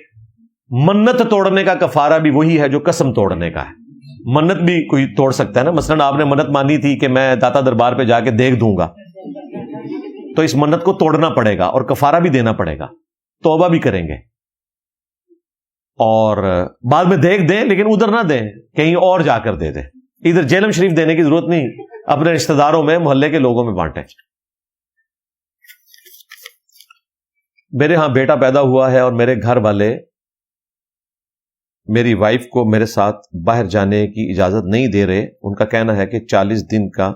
منت توڑنے کا کفارہ بھی وہی ہے جو قسم توڑنے کا ہے. منت بھی کوئی توڑ سکتا ہے نا. مثلا آپ نے منت مانی تھی کہ میں داتا دربار پہ جا کے دیکھ دوں گا، تو اس منت کو توڑنا پڑے گا اور کفارہ بھی دینا پڑے گا. توبہ بھی کریں گے، اور بعد میں دیکھ دیں، لیکن ادھر نہ دیں، کہیں اور جا کر دے دیں. ادھر جیلم شریف دینے کی ضرورت نہیں، اپنے رشتہ داروں میں، محلے کے لوگوں میں بانٹیں. میرے ہاں بیٹا پیدا ہوا ہے اور میرے گھر والے میری وائف کو میرے ساتھ باہر جانے کی اجازت نہیں دے رہے. ان کا کہنا ہے کہ 40 دن کا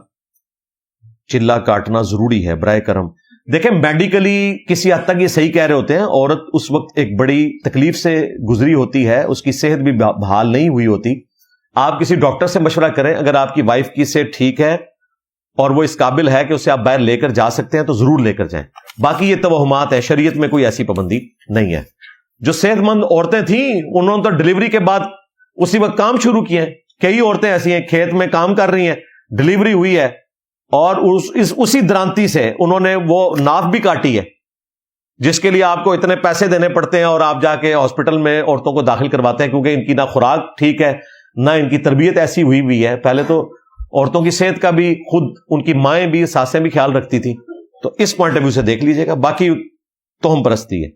چلا کاٹنا ضروری ہے، برائے کرم. دیکھیں میڈیکلی کسی حد تک یہ صحیح کہہ رہے ہوتے ہیں. عورت اس وقت ایک بڑی تکلیف سے گزری ہوتی ہے، اس کی صحت بھی بحال نہیں ہوئی ہوتی. آپ کسی ڈاکٹر سے مشورہ کریں. اگر آپ کی وائف کی صحت ٹھیک ہے اور وہ اس قابل ہے کہ اسے آپ باہر لے کر جا سکتے ہیں تو ضرور لے کر جائیں. باقی یہ توہمات ہے، شریعت میں کوئی ایسی پابندی نہیں ہے. جو صحت مند عورتیں تھیں انہوں نے تو ڈلیوری کے بعد اسی وقت کام شروع کیے ہیں. کئی عورتیں ایسی ہیں کھیت میں کام کر رہی ہیں، ڈلیوری ہوئی ہے، اور اسی درانتی سے انہوں نے وہ ناف بھی کاٹی ہے، جس کے لیے آپ کو اتنے پیسے دینے پڑتے ہیں، اور آپ جا کے ہاسپٹل میں عورتوں کو داخل کرواتے ہیں کیونکہ ان کی نہ خوراک ٹھیک ہے نہ ان کی تربیت ایسی ہوئی ہے. پہلے تو عورتوں کی صحت کا بھی خود ان کی مائیں بھی، ساسیں بھی خیال رکھتی تھی. تو اس پوائنٹ آف ویو سے دیکھ لیجئے گا. باقی توہم پرستی ہے.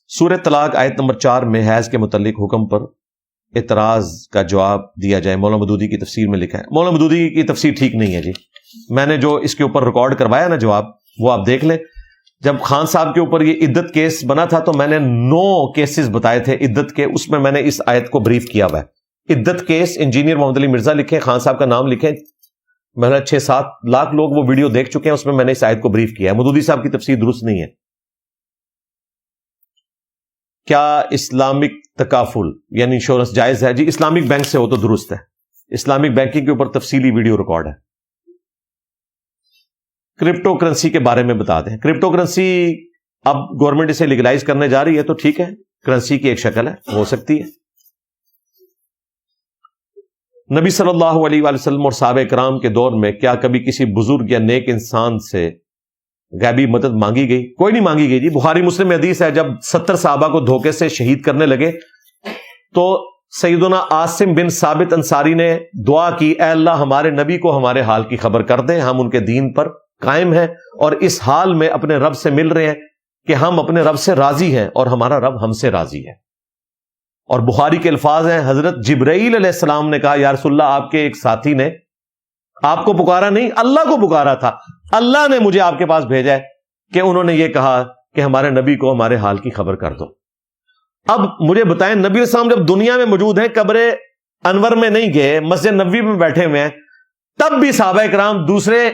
سورہ طلاق آیت نمبر 4 میں حیض کے متعلق حکم پر اعتراض کا جواب دیا جائے. مولانا مودودی کی تفسیر میں لکھا ہے. مولانا مودودی کی تفسیر ٹھیک نہیں ہے جی. میں نے جو اس کے اوپر ریکارڈ کروایا نا جواب, وہ آپ دیکھ لیں. جب خان صاحب کے اوپر یہ عدت کیس بنا تھا تو میں نے 9 کیسز بتائے تھے عدت کے, اس میں نے اس آیت کو بریف کیا ہوا ہے. عدت کیس انجینئر محمد علی مرزا لکھیں, خان صاحب کا نام لکھیں, میں 6-7 لاکھ لوگ وہ ویڈیو دیکھ چکے ہیں, اس میں نے اس آیت کو بریف کیا ہے. مودودی صاحب کی تفسیر درست نہیں ہے. کیا اسلامک تکافل یعنی انشورنس جائز ہے؟ جی اسلامک بینک سے ہو تو درست ہے. اسلامک بینکنگ کے اوپر تفصیلی ویڈیو ریکارڈ ہے. کرپٹو کرنسی کے بارے میں بتا دیں. کرپٹو کرنسی اب گورنمنٹ اسے لیگلائز کرنے جا رہی ہے تو ٹھیک ہے, کرنسی کی ایک شکل ہے, ہو سکتی ہے. نبی صلی اللہ علیہ وآلہ وسلم اور صحابہ کرام کے دور میں کیا کبھی کسی بزرگ یا نیک انسان سے غیبی مدد مانگی گئی؟ کوئی نہیں مانگی گئی جی. بخاری مسلم میں حدیث ہے, جب 70 صحابہ کو دھوکے سے شہید کرنے لگے تو سیدنا عاصم بن ثابت انصاری نے دعا کی, اے اللہ ہمارے نبی کو ہمارے حال کی خبر کر دیں, ہم ان کے دین پر قائم ہیں اور اس حال میں اپنے رب سے مل رہے ہیں کہ ہم اپنے رب سے راضی ہیں اور ہمارا رب ہم سے راضی ہے. اور بخاری کے الفاظ ہیں, حضرت جبرائیل علیہ السلام نے کہا یا رسول اللہ آپ کے ایک ساتھی نے آپ کو پکارا نہیں, اللہ کو پکارا تھا, اللہ نے مجھے آپ کے پاس بھیجا ہے کہ انہوں نے یہ کہا کہ ہمارے نبی کو ہمارے حال کی خبر کر دو. اب مجھے بتائیں, نبی علیہ السلام جب دنیا میں موجود ہیں, قبر انور میں نہیں گئے, مسجد نبوی میں بیٹھے ہوئے ہیں, تب بھی صحابہ کرام دوسرے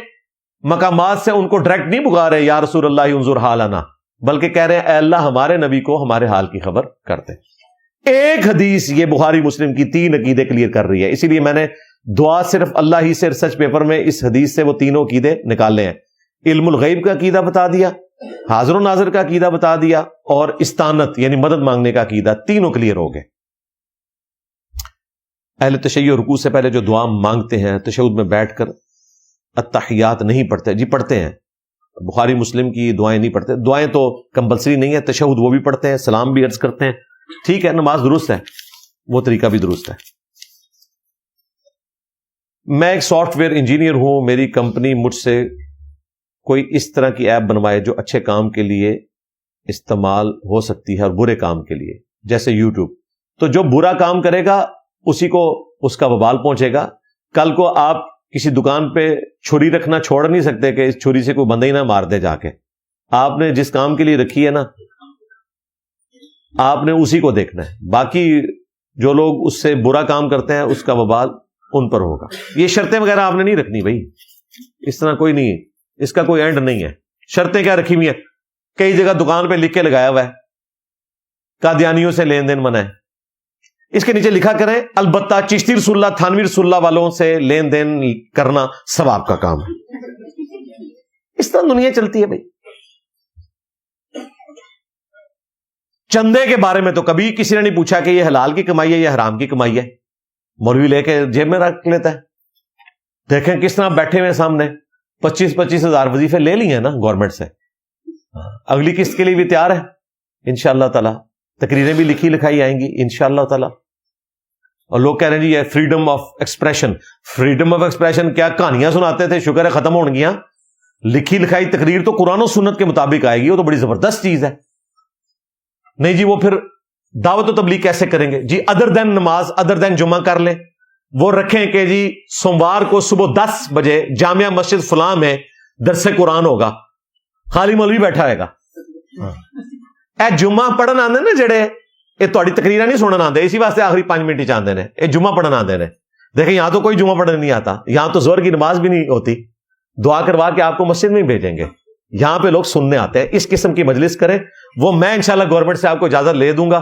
مقامات سے ان کو ڈائریکٹ نہیں پکار رہے یا رسول اللہ انظر حالنا, بلکہ کہہ رہے ہیں اے اللہ ہمارے نبی کو ہمارے حال کی خبر کرتے. ایک حدیث یہ بخاری مسلم کی 3 عقیدے کلیئر کر رہی ہے. اسی لیے میں نے دعا صرف اللہ ہی سے ریسرچ پیپر میں اس حدیث سے وہ 3 عقیدے نکالے ہیں. علم الغیب کا عقیدہ بتا دیا, حاضر و ناظر کا عقیدہ بتا دیا, اور استانت یعنی مدد مانگنے کا عقیدہ, تینوں کلیئر ہو گئے. اہل تشیع رکوع سے پہلے جو دعا مانگتے ہیں تشہد میں بیٹھ کر التحیات نہیں پڑھتے. جی پڑھتے ہیں, بخاری مسلم کی دعائیں نہیں پڑھتے. دعائیں تو کمپلسری نہیں ہے, تشہد وہ بھی پڑھتے ہیں, سلام بھی عرض کرتے ہیں, ٹھیک ہے, نماز درست ہے, وہ طریقہ بھی درست ہے. میں ایک سافٹ ویئر انجینئر ہوں, میری کمپنی مجھ سے کوئی اس طرح کی ایپ بنوائے جو اچھے کام کے لیے استعمال ہو سکتی ہے اور برے کام کے لیے, جیسے یوٹیوب. تو جو برا کام کرے گا اسی کو اس کا وبال پہنچے گا. کل کو آپ کسی دکان پہ چھری رکھنا چھوڑ نہیں سکتے کہ اس چھری سے کوئی بندہ ہی نہ مار دے جا کے. آپ نے جس کام کے لیے رکھی ہے نا, آپ نے اسی کو دیکھنا ہے. باقی جو لوگ اس سے برا کام کرتے ہیں اس کا وبال ان پر ہوگا. یہ شرطیں وغیرہ آپ نے نہیں رکھنی بھائی, اس طرح کوئی نہیں ہے, اس کا کوئی اینڈ نہیں ہے. شرطیں کیا رکھی ہوئی ہیں, کئی جگہ دکان پہ لکھ کے لگایا ہوا ہے قادیانیوں سے لین دین منع ہے. اس کے نیچے لکھا کریں البتہ چشتی رسول اللہ تھانوی رسول اللہ والوں سے لین دین کرنا ثواب کا کام ہے. اس طرح دنیا چلتی ہے بھائی. چندے کے بارے میں تو کبھی کسی نے نہیں پوچھا کہ یہ حلال کی کمائی ہے یا حرام کی کمائی ہے. مولوی لے کے جیب میں رکھ لیتا ہے. دیکھیں کس طرح بیٹھے ہوئے سامنے 25-25 ہزار وظیفے لے لی ہیں نا گورنمنٹ سے. اگلی قسط کے لیے بھی تیار ہے انشاءاللہ تعالی. تقریریں بھی لکھی لکھائی آئیں گی انشاءاللہ تعالی. اور لوگ کہہ رہے ہیں جی یہ freedom of expression. Freedom of expression کیا کہانیاں سناتے تھے, شکر ہے ختم ہو گیا. لکھی لکھائی تقریر تو قرآن و سنت کے مطابق آئے گی, وہ تو بڑی زبردست چیز ہے. نہیں جی وہ پھر دعوت و تبلیغ کیسے کریں گے جی؟ ادر دین نماز, ادر دین جمعہ کر لیں. وہ رکھیں کہ جی سوموار کو صبح 10 بجے جامعہ مسجد فلاں میں درس قرآن ہوگا, خالی مولوی بیٹھا رہے گا. اے جمعہ پڑھن آندے نا جڑے, یہ تہاڈی تقریراں نہیں سنن آندے, اسی واسطے آخری 5 منٹ ہی چاہتے ہیں. یہ جمعہ پڑھن آندے نے. دیکھیں یہاں تو کوئی جمعہ پڑھنے نہیں آتا, یہاں تو ظہر کی نماز بھی نہیں ہوتی, دعا کروا کے آپ کو مسجد میں ہی بھیجیں گے. یہاں پہ لوگ سننے آتے ہیں. اس قسم کی مجلس کریں, وہ میں انشاءاللہ گورنمنٹ سے آپ کو اجازت لے دوں گا.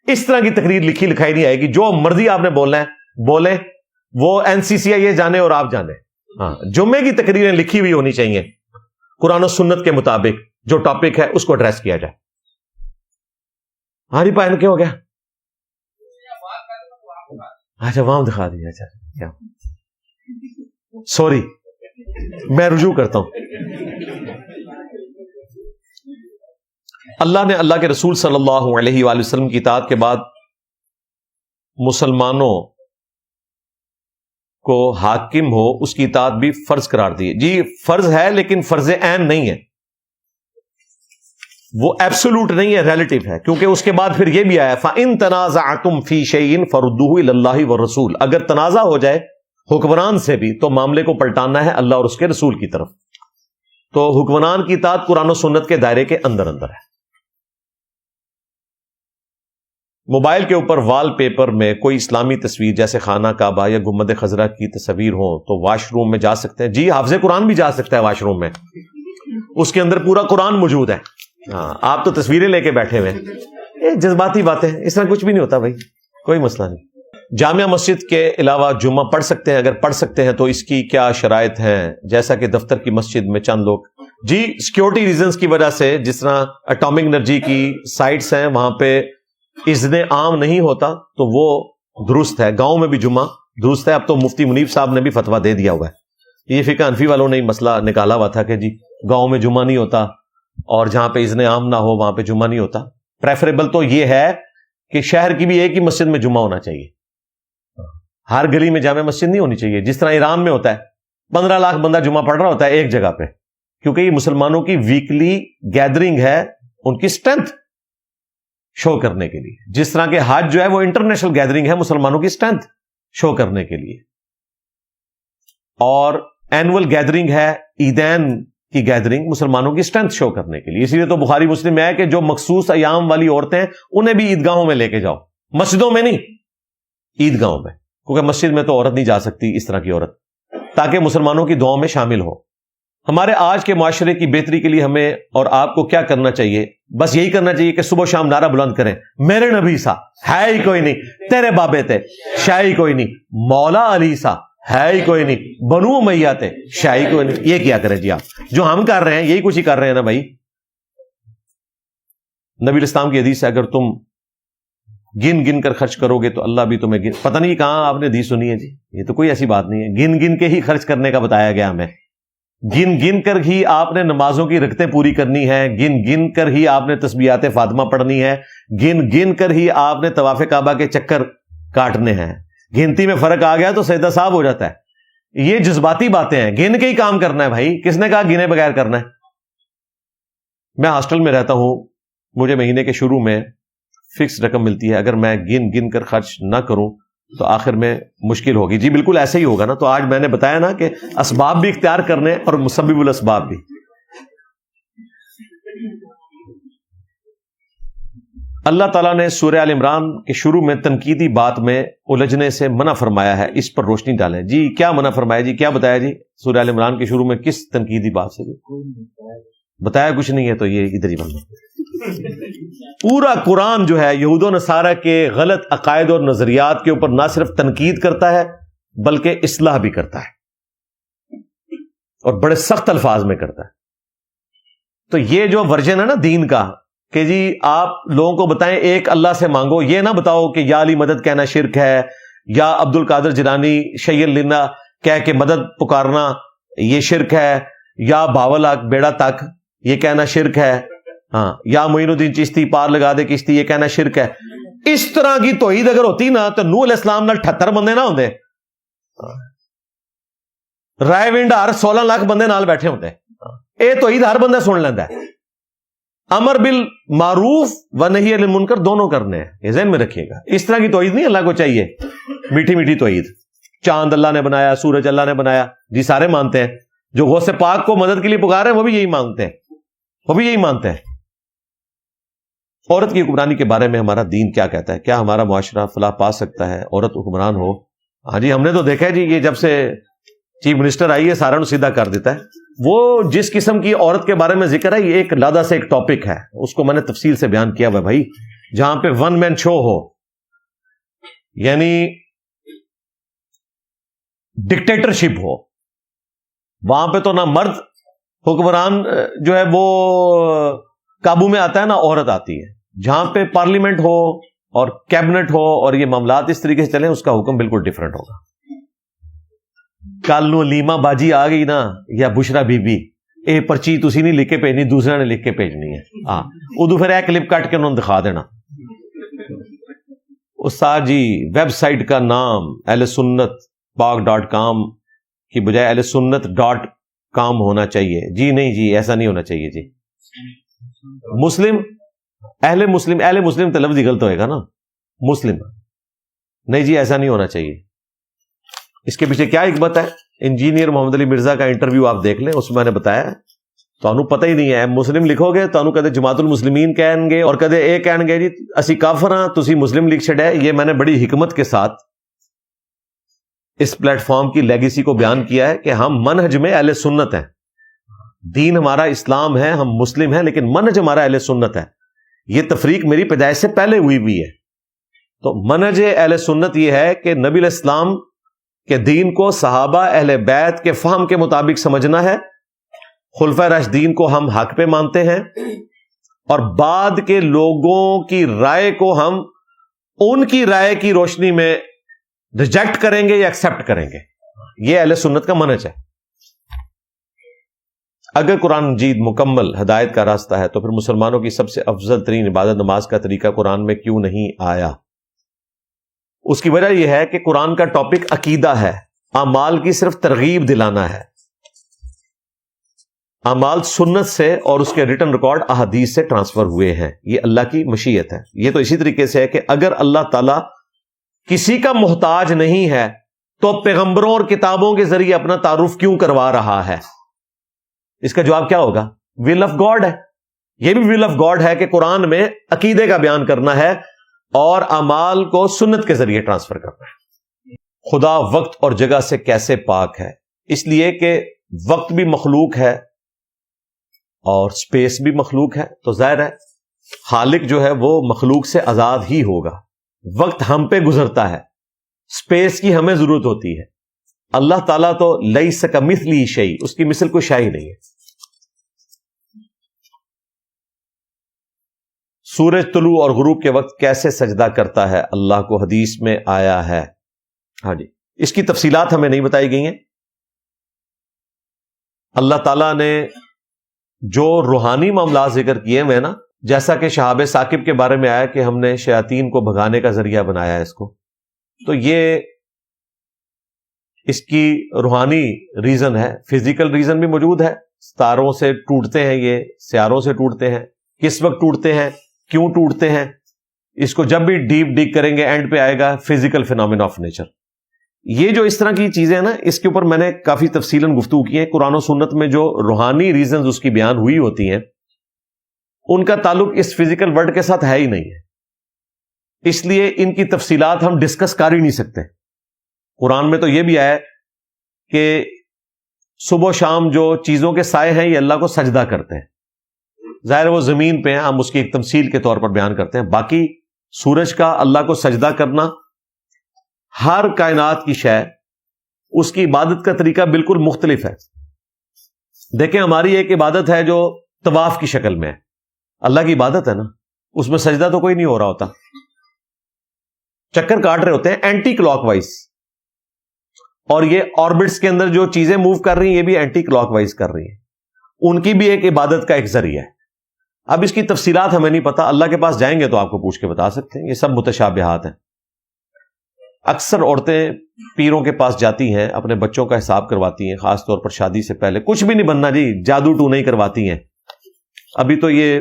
اس طرح کی تقریر لکھی لکھائی نہیں آئے گی. جو مرضی آپ نے بولنا ہے بولیں, وہ NCCI جانے اور آپ جانے. ہاں, جمعے کی تقریریں لکھی ہوئی ہونی چاہیے, قرآن و سنت کے مطابق جو ٹاپک ہے اس کو ایڈریس کیا جائے. ہاری پائن کیا ہو گیا؟ اچھا وہاں دکھا دیا. اچھا کیا سوری, میں رجوع کرتا ہوں. اللہ نے اللہ کے رسول صلی اللہ علیہ وآلہ وسلم کی اطاعت کے بعد مسلمانوں کو حاکم ہو اس کی اطاعت بھی فرض قرار دی. جی فرض ہے لیکن فرض عین نہیں ہے. وہ ایبسولوٹ نہیں ہے، ریلیٹو ہے، کیونکہ اس کے بعد پھر یہ بھی آیا فَإِن تَنَازَعْتُمْ فِي شَيْءٍ فَرُدُّوهُ إِلَى اللَّهِ وَالرَّسُولِ، اگر تنازع ہو جائے حکمران سے بھی تو معاملے کو پلٹانا ہے اللہ اور اس کے رسول کی طرف. تو حکمران کی اطاعت قرآن و سنت کے دائرے کے اندر ہے. موبائل کے اوپر وال پیپر میں کوئی اسلامی تصویر جیسے خانہ کعبہ یا گنبد خضرا کی تصویر ہو تو واش روم میں جا سکتے ہیں؟ جی، حافظ قرآن بھی جا سکتا ہے واش روم میں، اس کے اندر پورا قرآن موجود ہے. ہاں، آپ تو تصویریں لے کے بیٹھے ہوئے ہیں، یہ جذباتی باتیں، اس طرح کچھ بھی نہیں ہوتا بھائی، کوئی مسئلہ نہیں. جامع مسجد کے علاوہ جمعہ پڑھ سکتے ہیں؟ اگر پڑھ سکتے ہیں تو اس کی کیا شرائط ہیں؟ جیسا کہ دفتر کی مسجد میں چند لوگ، جی سیکیورٹی ریزنز کی وجہ سے، جس طرح اٹامک انرجی کی سائٹس ہیں وہاں پہ اذن عام نہیں ہوتا تو وہ درست ہے. گاؤں میں بھی جمعہ درست ہے. اب تو مفتی منیب صاحب نے بھی فتویٰ دے دیا ہوا ہے. یہ فقہ حنفی والوں نے مسئلہ نکالا ہوا تھا کہ جی گاؤں میں جمعہ نہیں ہوتا اور جہاں پہ اذن عام نہ ہو وہاں پہ جمعہ نہیں ہوتا. پریفریبل تو یہ ہے کہ شہر کی بھی ایک ہی مسجد میں جمعہ ہونا چاہیے، ہر گلی میں جامع مسجد نہیں ہونی چاہیے. جس طرح ایران میں ہوتا ہے 15 لاکھ بندہ جمعہ پڑھ رہا ہوتا ہے ایک جگہ پہ، کیونکہ یہ مسلمانوں کی ویکلی گیدرنگ ہے ان کی اسٹرینتھ شو کرنے کے لیے. جس طرح کہ حج جو ہے وہ انٹرنیشنل گیدرنگ ہے مسلمانوں کی اسٹرینتھ شو کرنے کے لیے، اور اینول گیدرنگ ہے عیدین کی گیدرنگ مسلمانوں کی اسٹرینتھ شو کرنے کے لیے. اسی لیے تو بخاری مسلم میں ہے کہ جو مخصوص ایام والی عورتیں ہیں انہیں بھی عیدگاہوں میں لے کے جاؤ، مسجدوں میں نہیں، عیدگاہوں میں، کیونکہ مسجد میں تو عورت نہیں جا سکتی اس طرح کی عورت، تاکہ مسلمانوں کی دعاؤں میں شامل ہو. ہمارے آج کے معاشرے کی بہتری کے لیے ہمیں اور آپ کو کیا کرنا چاہیے؟ بس یہی کرنا چاہیے کہ صبح و شام نعرہ بلند کریں، میرے نبی سا ہے ہی کوئی نہیں، تیرے بابے تھے شاہی کوئی نہیں، مولا علی سا ہے ہی کوئی نہیں، بنو امیہ تھے شاہی کوئی نہیں. یہ کیا کریں جی آپ؟ جو ہم کر رہے ہیں یہی کچھ ہی کر رہے ہیں نا بھائی. نبی الاسلام کی حدیث ہے اگر تم گن گن کر خرچ کرو گے تو اللہ بھی تمہیں پتہ نہیں کہاں آپ نے حدیث سنی ہے جی، یہ تو کوئی ایسی بات نہیں ہے. گن گن کے ہی خرچ کرنے کا بتایا گیا ہمیں. گن گن کر ہی آپ نے نمازوں کی رکعتیں پوری کرنی ہے، گن گن کر ہی آپ نے تسبیحات فاطمہ پڑھنی ہے، گن گن کر ہی آپ نے طواف کعبہ کے چکر کاٹنے ہیں. گنتی میں فرق آ گیا تو سجدہ صاحب ہو جاتا ہے. یہ جذباتی باتیں ہیں، گن کے ہی کام کرنا ہے بھائی. کس نے کہا گنے بغیر کرنا ہے؟ میں ہاسٹل میں رہتا ہوں، مجھے مہینے کے شروع میں فکس رقم ملتی ہے. اگر میں گن گن کر خرچ نہ کروں تو آخر میں مشکل ہوگی. جی بالکل ایسے ہی ہوگا نا. تو آج میں نے بتایا نا کہ اسباب بھی اختیار کرنے اور مسبب الاسباب بھی. اللہ تعالیٰ نے سورہ آل عمران کے شروع میں تنقیدی بات میں الجھنے سے منع فرمایا ہے، اس پر روشنی ڈالیں. جی کیا منع فرمایا جی؟ کیا بتایا جی؟ سورہ آل عمران کے شروع میں کس تنقیدی بات سے بتایا؟ کچھ نہیں ہے تو یہ ادھر ہی بننا. پورا قرآن جو ہے یہود و نصارہ کے غلط عقائد اور نظریات کے اوپر نہ صرف تنقید کرتا ہے بلکہ اصلاح بھی کرتا ہے، اور بڑے سخت الفاظ میں کرتا ہے. تو یہ جو ورژن ہے نا دین کا کہ جی آپ لوگوں کو بتائیں ایک اللہ سے مانگو، یہ نہ بتاؤ کہ یا علی مدد کہنا شرک ہے، یا عبد القادر جیلانی شیع لینا کہہ کے مدد پکارنا یہ شرک ہے، یا باول بیڑا تک یہ کہنا شرک ہے، ہاں، یا معین الدین چشتی پار لگا دے کشتی یہ کہنا شرک ہے. اس طرح کی توحید اگر ہوتی نا تو نوح علیہ السلام نال 78 بندے نہ ہوندے، رائے ونڈ ہر 16 لاکھ بندے نال بیٹھے ہوندے. اے توحید ہر بندہ سن لینا ہے. امر بالمعروف و نہی عن المنکر دونوں کرنے ہیں، یہ ذہن میں رکھیے گا. اس طرح کی توحید نہیں اللہ کو چاہیے، میٹھی میٹھی توحید. چاند اللہ نے بنایا، سورج اللہ نے بنایا، جی سارے مانتے ہیں. جو غوث پاک کو مدد کے لیے پکار رہے ہیں وہ بھی یہی مانگتے ہیں، وہ بھی یہی مانتے ہیں. عورت کی حکمرانی کے بارے میں ہمارا دین کیا کہتا ہے؟ کیا ہمارا معاشرہ فلاح پا سکتا ہے عورت حکمران ہو؟ ہاں جی، ہم نے تو دیکھا ہے جی، یہ جب سے چیف منسٹر آئی ہے سارا سیدھا کر دیتا ہے. وہ جس قسم کی عورت کے بارے میں ذکر ہے یہ ایک علیحدہ سے ایک ٹاپک ہے، اس کو میں نے تفصیل سے بیان کیا ہوا ہے بھائی. جہاں پہ ون مین شو ہو، یعنی ڈکٹیٹرشپ ہو، وہاں پہ تو نہ مرد حکمران جو ہے وہ قابو میں آتا ہے نہ عورت آتی ہے. جہاں پہ پارلیمنٹ ہو اور کیبنٹ ہو اور یہ معاملات اس طریقے سے چلیں اس کا حکم بالکل ڈفرنٹ ہوگا. کل نو لیما باجی آ گئی نا یا بشرا بی بی، اے پرچی تسی نہیں لکھ کے بھیجنی، دوسرے نے لکھ کے بھیجنی ہے. ہاں ادو پھر ایک کلپ کٹ کے انہوں نے دکھا دینا. استاد جی ویب سائٹ کا نام اہل سنت پاک.com کی بجائے اہل سنت .com ہونا چاہیے. جی نہیں جی، ایسا نہیں ہونا چاہیے جی. مسلم اہل مسلم تو لفظ ہی غلط ہوئے گا نا، مسلم نہیں جی، ایسا نہیں ہونا چاہیے. اس کے پیچھے کیا حکمت ہے؟ انجینئر محمد علی مرزا کا انٹرویو آپ دیکھ لیں، اس میں نے بتایا. تو انہوں پتہ ہی نہیں ہے، مسلم لکھو گے تو انہوں کہتے جماعت المسلمین کہیں گے، اور کہتے اے کہیں گے جی اسی کافر ہاں تسی مسلم لکھ چھڑے. یہ میں نے بڑی حکمت کے ساتھ اس پلیٹ فارم کی لیگیسی کو بیان کیا ہے کہ ہم منہج میں اہل سنت ہیں، دین ہمارا اسلام ہے، ہم مسلم ہیں، لیکن منہج ہمارا اہل سنت ہے. یہ تفریق میری پیدائش سے پہلے ہوئی ہے. تو منہج اہل سنت یہ ہے کہ نبی علیہ السلام کے دین کو صحابہ اہل بیت کے فہم کے مطابق سمجھنا ہے، خلفائے راشدین کو ہم حق پہ مانتے ہیں، اور بعد کے لوگوں کی رائے کو ہم ان کی رائے کی روشنی میں ریجیکٹ کریں گے یا ایکسپٹ کریں گے. یہ اہل سنت کا منہج ہے. اگر قرآن مجید مکمل ہدایت کا راستہ ہے تو پھر مسلمانوں کی سب سے افضل ترین عبادت نماز کا طریقہ قرآن میں کیوں نہیں آیا؟ اس کی وجہ یہ ہے کہ قرآن کا ٹاپک عقیدہ ہے، اعمال کی صرف ترغیب دلانا ہے. اعمال سنت سے اور اس کے ریٹن ریکارڈ احادیث سے ٹرانسفر ہوئے ہیں. یہ اللہ کی مشیت ہے. یہ تو اسی طریقے سے ہے کہ اگر اللہ تعالیٰ کسی کا محتاج نہیں ہے تو پیغمبروں اور کتابوں کے ذریعے اپنا تعارف کیوں کروا رہا ہے؟ اس کا جواب کیا ہوگا؟ ول آف گاڈ ہے. یہ بھی ول آف گاڈ ہے کہ قرآن میں عقیدے کا بیان کرنا ہے اور اعمال کو سنت کے ذریعے ٹرانسفر کرنا ہے. خدا وقت اور جگہ سے کیسے پاک ہے؟ اس لیے کہ وقت بھی مخلوق ہے اور سپیس بھی مخلوق ہے، تو ظاہر ہے خالق جو ہے وہ مخلوق سے آزاد ہی ہوگا. وقت ہم پہ گزرتا ہے، سپیس کی ہمیں ضرورت ہوتی ہے. اللہ تعالیٰ تو لیس کمثلہ شیء، اس کی مثل کوئی شے نہیں ہے. سورج طلوع اور غروب کے وقت کیسے سجدہ کرتا ہے اللہ کو حدیث میں آیا ہے. ہاں جی، اس کی تفصیلات ہمیں نہیں بتائی گئی ہیں. اللہ تعالیٰ نے جو روحانی معاملات ذکر کیے ہوئے نا، جیسا کہ شہاب ثاقب کے بارے میں آیا کہ ہم نے شیاطین کو بھگانے کا ذریعہ بنایا ہے اس کو، تو یہ اس کی روحانی ریزن ہے. فزیکل ریزن بھی موجود ہے، ستاروں سے ٹوٹتے ہیں، یہ سیاروں سے ٹوٹتے ہیں، کس وقت ٹوٹتے ہیں، کیوں ٹوٹتے ہیں، اس کو جب بھی ڈیپ ڈگ کریں گے اینڈ پہ آئے گا فزیکل فینومینا آف نیچر. یہ جو اس طرح کی چیزیں ہیں نا، اس کے اوپر میں نے کافی تفصیلاً گفتگو کی ہے. قرآن و سنت میں جو روحانی ریزنز اس کی بیان ہوئی ہوتی ہیں ان کا تعلق اس فزیکل ورلڈ کے ساتھ ہے ہی نہیں ہے، اس لیے ان کی تفصیلات ہم ڈسکس کر ہی نہیں سکتے. قرآن میں تو یہ بھی آیا کہ صبح و شام جو چیزوں کے سائے ہیں یہ اللہ کو سجدہ کرتے ہیں. ظاہر وہ زمین پہ ہیں، ہم اس کی ایک تمثیل کے طور پر بیان کرتے ہیں. باقی سورج کا اللہ کو سجدہ کرنا، ہر کائنات کی شے، اس کی عبادت کا طریقہ بالکل مختلف ہے. دیکھیں ہماری ایک عبادت ہے جو طواف کی شکل میں ہے، اللہ کی عبادت ہے نا، اس میں سجدہ تو کوئی نہیں ہو رہا ہوتا، چکر کاٹ رہے ہوتے ہیں اینٹی کلاک وائز. اور یہ آربٹس کے اندر جو چیزیں موو کر رہی ہیں یہ بھی اینٹی کلاک وائز کر رہی ہیں، ان کی بھی ایک عبادت کا ایک ذریعہ ہے. اب اس کی تفصیلات ہمیں نہیں پتا، اللہ کے پاس جائیں گے تو آپ کو پوچھ کے بتا سکتے ہیں. یہ سب متشابہات ہیں. اکثر عورتیں پیروں کے پاس جاتی ہیں، اپنے بچوں کا حساب کرواتی ہیں، خاص طور پر شادی سے پہلے. کچھ بھی نہیں بننا جی، جادو ٹو نہیں کرواتی ہیں. ابھی تو یہ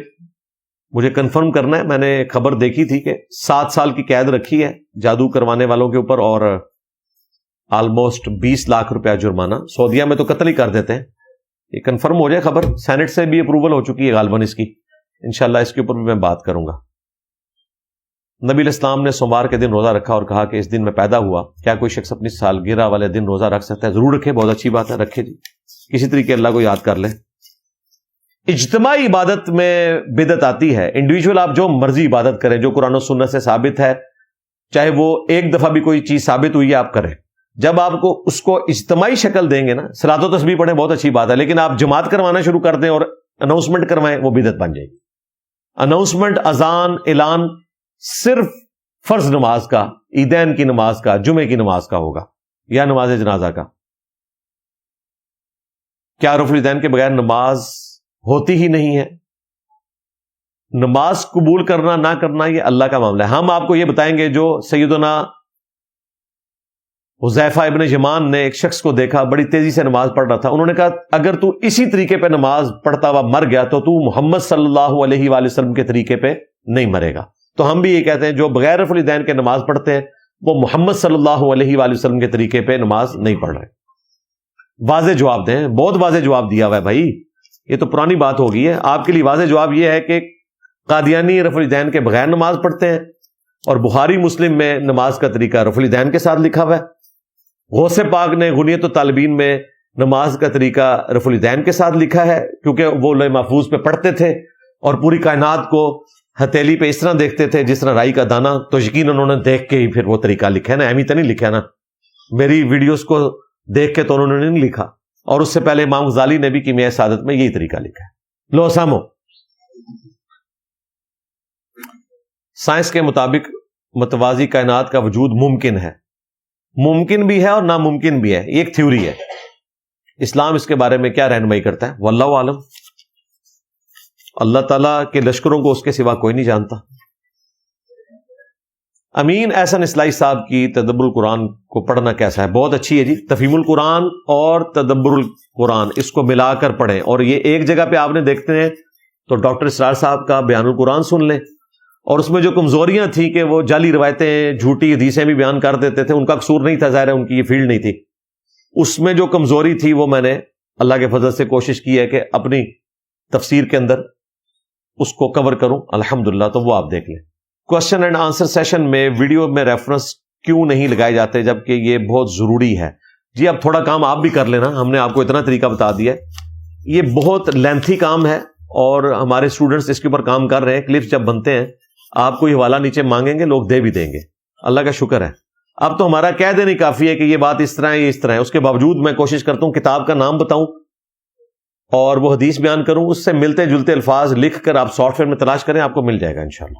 مجھے کنفرم کرنا ہے، میں نے خبر دیکھی تھی کہ 7 سال کی قید رکھی ہے جادو کروانے والوں کے اوپر، اور آلموسٹ 20 لاکھ روپیہ جرمانہ. سعودیہ میں تو قتل ہی کر دیتے ہیں. یہ کنفرم ہو جائے خبر، سینٹ سے بھی اپروول ہو چکی ہے غالباً اس کی. انشاءاللہ اس کے اوپر بھی میں بات کروں گا. نبی علیہ السلام نے سوموار کے دن روزہ رکھا اور کہا کہ اس دن میں پیدا ہوا، کیا کوئی شخص اپنی سالگرہ والے دن روزہ رکھ سکتا ہے؟ ضرور رکھے، بہت اچھی بات ہے، رکھے جی، کسی طریقے اللہ کو یاد کر لیں. اجتماعی عبادت میں بدعت آتی ہے. انڈیویجول آپ جو مرضی عبادت کریں، جو قرآن و سنت سے ثابت ہے، چاہے وہ ایک دفعہ بھی کوئی چیز ثابت ہوئی ہے آپ کریں. جب آپ کو اس کو اجتماعی شکل دیں گے نا، صلاۃ و تسبیح پڑھیں بہت اچھی بات ہے، لیکن آپ جماعت کروانا شروع کر دیں اور اناؤنسمنٹ کروائیں، وہ بدعت بن جائے گی. اناؤنسمنٹ، اذان، اعلان صرف فرض نماز کا، عیدین کی نماز کا، جمعے کی نماز کا ہوگا یا نماز جنازہ کا. کیا رفع الیدین کے بغیر نماز ہوتی ہی نہیں ہے؟ نماز قبول کرنا نہ کرنا یہ اللہ کا معاملہ ہے. ہم آپ کو یہ بتائیں گے جو سیدنا حذیفہ ابن یمان نے ایک شخص کو دیکھا بڑی تیزی سے نماز پڑھ رہا تھا. انہوں نے کہا اگر تو اسی طریقے پہ نماز پڑھتا ہوا مر گیا تو محمد صلی اللہ علیہ وآلہ وسلم کے طریقے پہ نہیں مرے گا. تو ہم بھی یہ کہتے ہیں جو بغیر رفع الیدین کے نماز پڑھتے ہیں وہ محمد صلی اللہ علیہ وآلہ وسلم کے طریقے پہ نماز نہیں پڑھ رہے. واضح جواب دیں. بہت واضح جواب دیا ہوا ہے بھائی, یہ تو پرانی بات ہو گئی ہے. آپ کے لیے واضح جواب یہ ہے کہ قادیانی رفع الیدین کے بغیر نماز پڑھتے ہیں, اور بخاری مسلم میں نماز کا طریقہ رفع الیدین کے ساتھ لکھا ہوا ہے. غوث پاک نے غنیت الطالبین میں نماز کا طریقہ رفع الیدین کے ساتھ لکھا ہے, کیونکہ وہ لوح محفوظ پہ پڑھتے تھے اور پوری کائنات کو ہتھیلی پہ اس طرح دیکھتے تھے جس طرح رائی کا دانہ, تو یقین انہوں نے دیکھ کے ہی پھر وہ طریقہ لکھا ہے نا, اہمی تو نہیں لکھا نا. میری ویڈیوز کو دیکھ کے تو انہوں نے نہیں لکھا, اور اس سے پہلے امام غزالی نے بھی کیمیائے سعادت میں یہی طریقہ لکھا ہے. لو سامو, سائنس کے مطابق متوازی کائنات کا وجود ممکن ہے, ممکن بھی ہے اور ناممکن بھی ہے. یہ ایک تھیوری ہے. اسلام اس کے بارے میں کیا رہنمائی کرتا ہے واللہ عالم. اللہ تعالیٰ کے لشکروں کو اس کے سوا کوئی نہیں جانتا. امین احسن اصلاحی صاحب کی تدبر القرآن کو پڑھنا کیسا ہے؟ بہت اچھی ہے جی. تفہیم القرآن اور تدبر القرآن اس کو ملا کر پڑھیں, اور یہ ایک جگہ پہ آپ نے دیکھتے ہیں تو ڈاکٹر اسرار صاحب کا بیان القرآن سن لیں, اور اس میں جو کمزوریاں تھیں کہ وہ جعلی روایتیں جھوٹی حدیثیں بھی بیان کر دیتے تھے, ان کا قصور نہیں تھا, ظاہر ہے ان کی یہ فیلڈ نہیں تھی. اس میں جو کمزوری تھی وہ میں نے اللہ کے فضل سے کوشش کی ہے کہ اپنی تفسیر کے اندر اس کو کور کروں الحمدللہ, تو وہ آپ دیکھ لیں. کوشچن اینڈ آنسر سیشن میں ویڈیو میں ریفرنس کیوں نہیں لگائے جاتے جبکہ یہ بہت ضروری ہے؟ جی اب تھوڑا کام آپ بھی کر لینا, ہم نے آپ کو اتنا طریقہ بتا دیا ہے. یہ بہت لینتھی کام ہے اور ہمارے اسٹوڈنٹس اس کے اوپر کام کر رہے ہیں. کلپس جب بنتے ہیں آپ کو یہ حوالہ نیچے مانگیں گے, لوگ دے بھی دیں گے, اللہ کا شکر ہے. اب تو ہمارا کہہ دینا کافی ہے کہ یہ بات اس طرح ہے, یہ اس طرح ہے. اس کے باوجود میں کوشش کرتا ہوں کتاب کا نام بتاؤں اور وہ حدیث بیان کروں, اس سے ملتے جلتے الفاظ لکھ کر آپ سافٹ ویئر میں تلاش کریں, آپ کو مل جائے گا انشاءاللہ.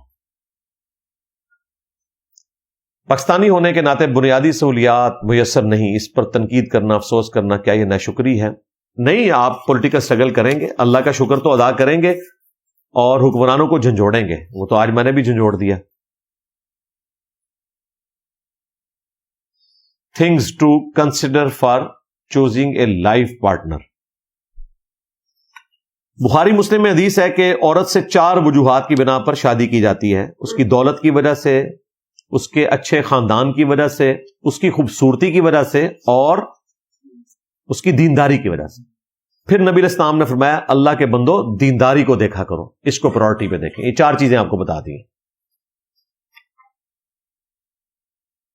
پاکستانی ہونے کے ناطے بنیادی سہولیات میسر نہیں, اس پر تنقید کرنا, افسوس کرنا, کیا یہ ناشکری ہے؟ نہیں, آپ پولیٹیکل سٹرگل کریں گے, اللہ کا شکر تو ادا کریں گے اور حکمرانوں کو جھنجھوڑیں گے. وہ تو آج میں نے بھی جھنجھوڑ دیا. Things to consider for choosing a life partner. Bukhari Muslim میں حدیث ہے کہ عورت سے 4 وجوہات کی بنا پر شادی کی جاتی ہے: اس کی دولت کی وجہ سے, اس کے اچھے خاندان کی وجہ سے, اس کی خوبصورتی کی وجہ سے, اور اس کی دینداری کی وجہ سے. پھر نبی علیہ السلام نے فرمایا اللہ کے بندو دینداری کو دیکھا کرو, اس کو پرائورٹی پہ دیکھیں. یہ 4 چیزیں آپ کو بتا دی.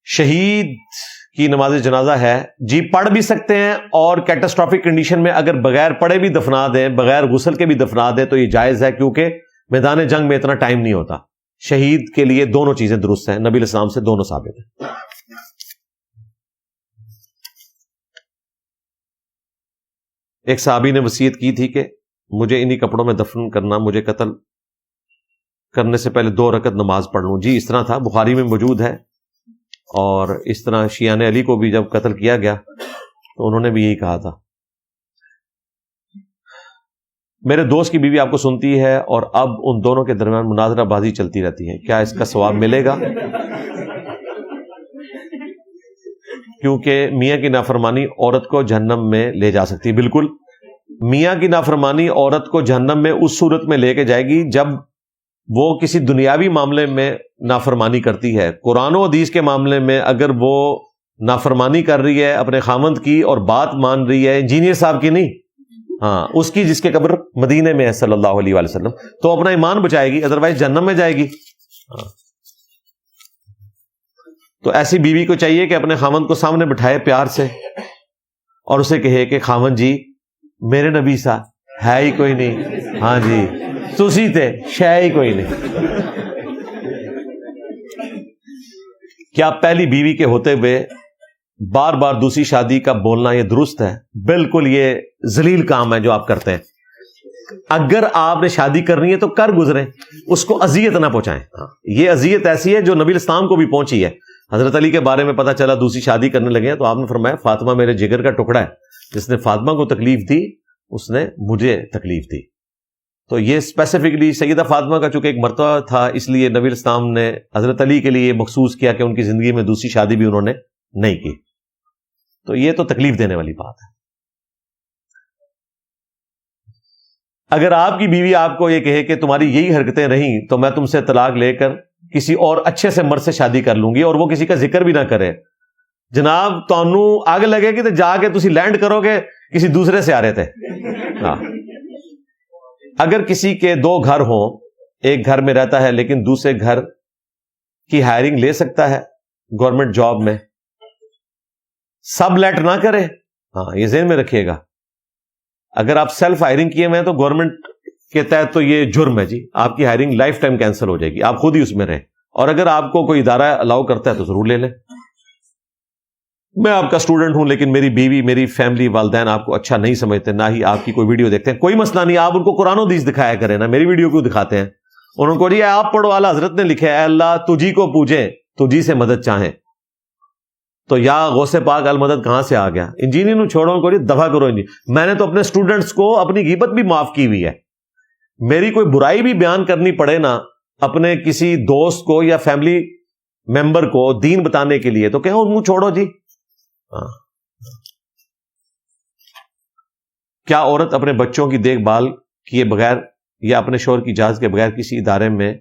شہید کی نماز جنازہ ہے جی, پڑھ بھی سکتے ہیں, اور کیٹاسٹرافک کنڈیشن میں اگر بغیر پڑھے بھی دفنا دیں, بغیر غسل کے بھی دفنا دیں تو یہ جائز ہے, کیونکہ میدان جنگ میں اتنا ٹائم نہیں ہوتا. شہید کے لیے دونوں چیزیں درست ہیں, نبی علیہ السلام سے دونوں ثابت ہیں. ایک صحابی نے وصیت کی تھی کہ مجھے انہی کپڑوں میں دفن کرنا, مجھے قتل کرنے سے پہلے 2 رکعت نماز پڑھ لوں. جی اس طرح تھا, بخاری میں موجود ہے. اور اس طرح شیعان علی کو بھی جب قتل کیا گیا تو انہوں نے بھی یہی کہا تھا. میرے دوست کی بیوی آپ کو سنتی ہے اور اب ان دونوں کے درمیان مناظرہ بازی چلتی رہتی ہے, کیا اس کا ثواب ملے گا؟ کیونکہ میاں کی نافرمانی عورت کو جہنم میں لے جا سکتی ہے. بالکل, میاں کی نافرمانی عورت کو جہنم میں اس صورت میں لے کے جائے گی جب وہ کسی دنیاوی معاملے میں نافرمانی کرتی ہے. قرآن و حدیث کے معاملے میں اگر وہ نافرمانی کر رہی ہے اپنے خامند کی اور بات مان رہی ہے, انجینئر صاحب کی نہیں, ہاں اس کی جس کے قبر مدینے میں ہے صلی اللہ علیہ وآلہ وسلم, تو اپنا ایمان بچائے گی, ادروائز جہنم میں جائے گی. تو ایسی بیوی کو چاہیے کہ اپنے خامند کو سامنے بٹھائے پیار سے, اور اسے کہے کہ خامند جی میرے نبی سا ہے ہی کوئی نہیں, ہاں جی تسی تے شے ہی کوئی نہیں. کیا پہلی بیوی کے ہوتے ہوئے بار بار دوسری شادی کا بولنا یہ درست ہے؟ بالکل, یہ ذلیل کام ہے جو آپ کرتے ہیں. اگر آپ نے شادی کرنی ہے تو کر گزریں, اس کو اذیت نہ پہنچائیں. یہ اذیت ایسی ہے جو نبی الاسلام کو بھی پہنچی ہے. حضرت علی کے بارے میں پتہ چلا دوسری شادی کرنے لگے ہیں تو آپ نے فرمایا فاطمہ میرے جگر کا ٹکڑا ہے, جس نے فاطمہ کو تکلیف دی اس نے مجھے تکلیف دی. تو یہ اسپیسیفکلی سیدہ فاطمہ کا چونکہ ایک مرتبہ تھا, اس لیے نبی الاسلام نے حضرت علی کے لیے مخصوص کیا کہ ان کی زندگی میں دوسری شادی بھی انہوں نے نہیں کی. تو یہ تو تکلیف دینے والی بات ہے. اگر آپ کی بیوی آپ کو یہ کہے کہ تمہاری یہی حرکتیں رہیں تو میں تم سے طلاق لے کر کسی اور اچھے سے مرد سے شادی کر لوں گی، اور وہ کسی کا ذکر بھی نہ کرے، جناب تانوں آگ لگے گی تو جا کے تسی لینڈ کرو گے کسی دوسرے سے آ رہے تھے. ہاں. اگر کسی کے 2 گھر ہوں، ایک گھر میں رہتا ہے لیکن دوسرے گھر کی ہائرنگ لے سکتا ہے گورنمنٹ جاب میں، سب لیٹ نہ کرے. ہاں، یہ ذہن میں رکھیے گا. اگر آپ سیلف ہائرنگ کیے ہوئے ہیں تو گورنمنٹ کے تحت تو یہ جرم ہے جی، آپ کی ہائرنگ لائف ٹائم کینسل ہو جائے گی، آپ خود ہی اس میں رہیں. اور اگر آپ کو کوئی ادارہ الاؤ کرتا ہے تو ضرور لے لیں. میں آپ کا اسٹوڈنٹ ہوں لیکن میری بیوی، میری فیملی، والدین آپ کو اچھا نہیں سمجھتے، نہ ہی آپ کی کوئی ویڈیو دیکھتے ہیں، کوئی مسئلہ نہیں، آپ ان کو قرآن و حدیث دکھایا کریں نا، میری ویڈیو کیوں دکھاتے ہیں؟ انہوں کو جی آپ پڑھو، اعلیٰ حضرت نے لکھا ہے اے اللہ تجھی کو پوجیں، تجھی سے مدد چاہیں. تو یا غوث پاک المدد کہاں سے آ گیا؟ انجینئر نو چھوڑو کو جی، دفع کرو انجینئر. میں نے تو اپنے اسٹوڈنٹس کو اپنی غیبت بھی معاف کی ہوئی ہے. میری کوئی برائی بھی بیان کرنی پڑے نا اپنے کسی دوست کو یا فیملی ممبر کو دین بتانے کے لیے تو کہو منہ چھوڑو جی. کیا عورت اپنے بچوں کی دیکھ بھال کیے بغیر یا اپنے شوہر کی اجازت کے بغیر کسی ادارے میں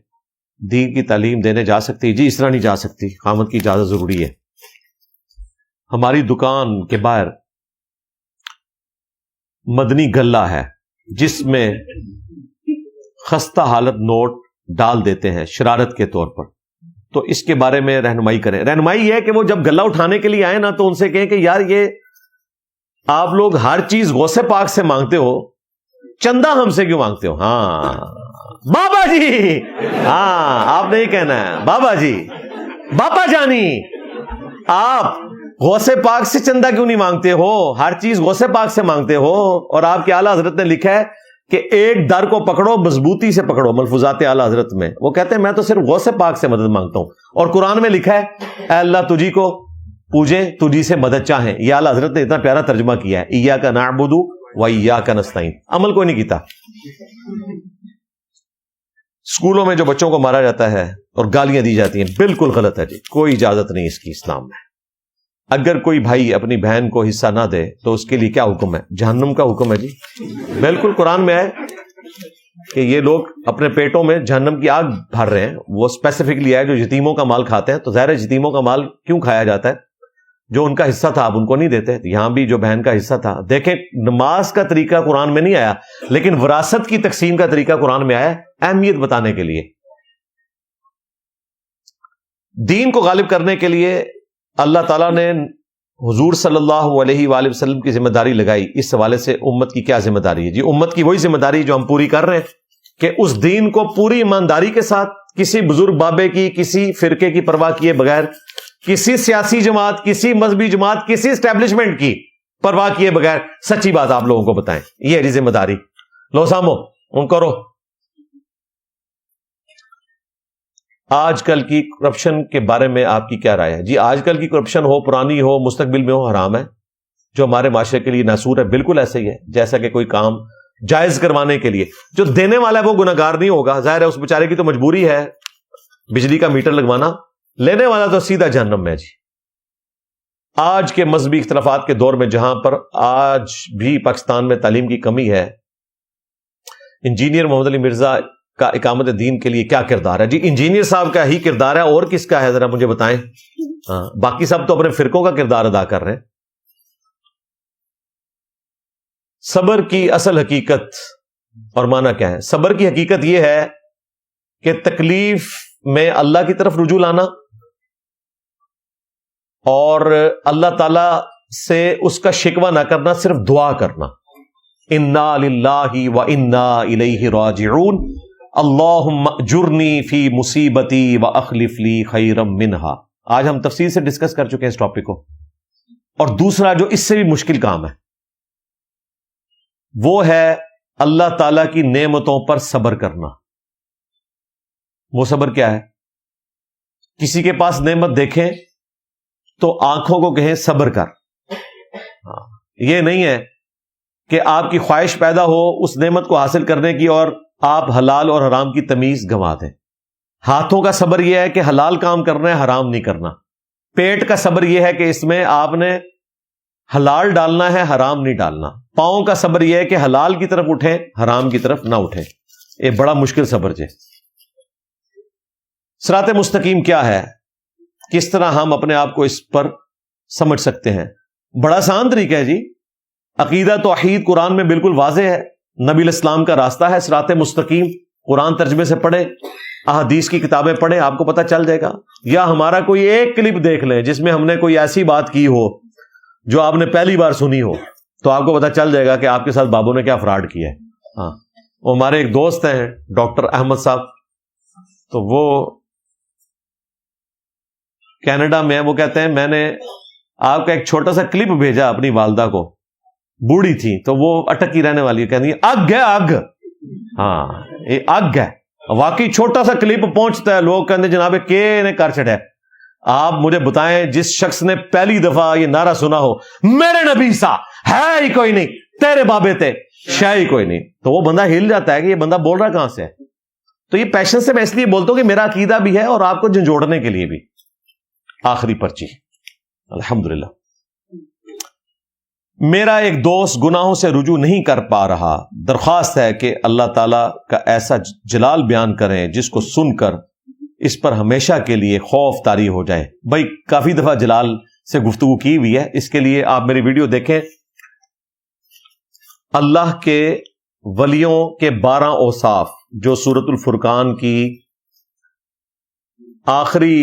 دین کی تعلیم دینے جا سکتی؟ جی اس طرح نہیں جا سکتی، خاوند کی اجازت ضروری ہے. ہماری دکان کے باہر مدنی گلہ ہے جس میں خستہ حالت نوٹ ڈال دیتے ہیں شرارت کے طور پر، تو اس کے بارے میں رہنمائی کریں. رہنمائی یہ ہے کہ وہ جب گلہ اٹھانے کے لیے آئے نا تو ان سے کہیں کہ یار یہ آپ لوگ ہر چیز غوث پاک سے مانگتے ہو، چندہ ہم سے کیوں مانگتے ہو؟ ہاں بابا جی، ہاں آپ نے ہی کہنا ہے بابا جی، باپا جانی، آپ غوث پاک سے چندہ کیوں نہیں مانگتے ہو؟ ہر چیز غوث پاک سے مانگتے ہو. اور آپ کے اعلیٰ حضرت نے لکھا ہے کہ ایک در کو پکڑو، مضبوطی سے پکڑو، ملفوظات اعلیٰ حضرت میں وہ کہتے ہیں میں تو صرف غوث پاک سے مدد مانگتا ہوں. اور قرآن میں لکھا ہے اے اللہ تجھی کو پوجیں، تجھی سے مدد چاہیں. یہ اعلیٰ حضرت نے اتنا پیارا ترجمہ کیا ہے، ایاک نعبد و ایاک نستعین. عمل کوئی نہیں کیتا. اسکولوں میں جو بچوں کو مارا جاتا ہے اور گالیاں دی جاتی ہیں بالکل غلط ہے جی، کوئی اجازت نہیں اس کی اسلام میں. اگر کوئی بھائی اپنی بہن کو حصہ نہ دے تو اس کے لیے کیا حکم ہے؟ جہنم کا حکم ہے جی. بالکل قرآن میں ہے کہ یہ لوگ اپنے پیٹوں میں جہنم کی آگ بھر رہے ہیں. وہ اسپیسیفکلی ہے جو یتیموں کا مال کھاتے ہیں. تو ظاہر ہے یتیموں کا مال کیوں کھایا جاتا ہے؟ جو ان کا حصہ تھا اب ان کو نہیں دیتے. یہاں بھی جو بہن کا حصہ تھا، دیکھیں نماز کا طریقہ قرآن میں نہیں آیا لیکن وراثت کی تقسیم کا طریقہ قرآن میں آیا، اہمیت بتانے کے لیے. دین کو غالب کرنے کے لیے اللہ تعالیٰ نے حضور صلی اللہ علیہ وآلہ وسلم کی ذمہ داری لگائی. اس حوالے سے امت کی کیا ذمہ داری ہے؟ جی امت کی وہی ذمہ داری جو ہم پوری کر رہے ہیں کہ اس دین کو پوری ایمانداری کے ساتھ، کسی بزرگ بابے کی، کسی فرقے کی پرواہ کیے بغیر، کسی سیاسی جماعت، کسی مذہبی جماعت، کسی اسٹیبلشمنٹ کی پرواہ کیے بغیر سچی بات آپ لوگوں کو بتائیں. یہ ہے ذمہ داری. لو سامو ان کرو. آج کل کی کرپشن کے بارے میں آپ کی کیا رائے ہے؟ جی آج کل کی کرپشن ہو، پرانی ہو، مستقبل میں ہو، حرام ہے. جو ہمارے معاشرے کے لیے ناسور ہے بالکل ایسے ہی ہے جیسا کہ کوئی کام جائز کروانے کے لیے جو دینے والا ہے وہ گناہگار گار نہیں ہوگا. ظاہر ہے اس بیچارے کی تو مجبوری ہے بجلی کا میٹر لگوانا، لینے والا تو سیدھا جہنم میں. جی آج کے مذہبی اختلافات کے دور میں جہاں پر آج بھی پاکستان میں تعلیم کی کمی ہے، انجینئر محمد علی مرزا کا اقامت دین کے لیے کیا کردار ہے؟ جی انجینئر صاحب کا ہی کردار ہے، اور کس کا ہے ذرا مجھے بتائیں. باقی سب تو اپنے فرقوں کا کردار ادا کر رہے ہیں. صبر کی اصل حقیقت اور معنی کیا ہے؟ صبر کی حقیقت یہ ہے کہ تکلیف میں اللہ کی طرف رجوع لانا اور اللہ تعالی سے اس کا شکوہ نہ کرنا، صرف دعا کرنا. انا للہ و انا الیہ راجعون، اللہم اجرنی فی مصیبتی و اخلف لی خیرا منہا. آج ہم تفصیل سے ڈسکس کر چکے ہیں اس ٹاپک کو. اور دوسرا جو اس سے بھی مشکل کام ہے وہ ہے اللہ تعالی کی نعمتوں پر صبر کرنا. وہ صبر کیا ہے؟ کسی کے پاس نعمت دیکھیں تو آنکھوں کو کہیں صبر کر. یہ نہیں ہے کہ آپ کی خواہش پیدا ہو اس نعمت کو حاصل کرنے کی اور آپ حلال اور حرام کی تمیز گنوا دیں. ہاتھوں کا صبر یہ ہے کہ حلال کام کرنا ہے، حرام نہیں کرنا. پیٹ کا صبر یہ ہے کہ اس میں آپ نے حلال ڈالنا ہے، حرام نہیں ڈالنا. پاؤں کا صبر یہ ہے کہ حلال کی طرف اٹھیں، حرام کی طرف نہ اٹھیں. یہ بڑا مشکل صبر ہے. صراط مستقیم کیا ہے، کس طرح ہم اپنے آپ کو اس پر سمجھ سکتے ہیں؟ بڑا آسان طریقہ ہے جی. عقیدہ توحید قرآن میں بالکل واضح ہے، نبی الاسلام کا راستہ ہے صراط مستقیم. قرآن ترجمے سے پڑھے، احادیث کی کتابیں پڑھیں، آپ کو پتہ چل جائے گا. یا ہمارا کوئی ایک کلپ دیکھ لیں جس میں ہم نے کوئی ایسی بات کی ہو جو آپ نے پہلی بار سنی ہو، تو آپ کو پتہ چل جائے گا کہ آپ کے ساتھ بابوں نے کیا فراڈ کیا ہے. ہاں، وہ ہمارے ایک دوست ہیں ڈاکٹر احمد صاحب، تو وہ کینیڈا میں ہیں. وہ کہتے ہیں میں نے آپ کا ایک چھوٹا سا کلپ بھیجا اپنی والدہ کو، بوڑھی تھی تو وہ اٹکی رہنے والی ہے، کہتی ہے اگ ہے اگ. ہاں، یہ اگ ہے. واقعی چھوٹا سا کلپ پہنچتا ہے، لوگ کہتے ہیں جناب کے نے کر چڑھا. آپ مجھے بتائیں جس شخص نے پہلی دفعہ یہ نعرہ سنا ہو میرے نبی سا ہے ہی کوئی نہیں، تیرے بابے تھے شے ہی کوئی نہیں، تو وہ بندہ ہل جاتا ہے کہ یہ بندہ بول رہا کہاں سے ہے. تو یہ پیشن سے میں اس لیے بولتا ہوں کہ میرا عقیدہ بھی ہے اور آپ کو جھنجھوڑنے کے لیے بھی. آخری پرچی الحمدللہ. میرا ایک دوست گناہوں سے رجوع نہیں کر پا رہا، درخواست ہے کہ اللہ تعالیٰ کا ایسا جلال بیان کریں جس کو سن کر اس پر ہمیشہ کے لیے خوف طاری ہو جائے. بھائی کافی دفعہ جلال سے گفتگو کی ہوئی ہے، اس کے لیے آپ میری ویڈیو دیکھیں. اللہ کے ولیوں کے 12 اوصاف جو سورۃ الفرقان کی آخری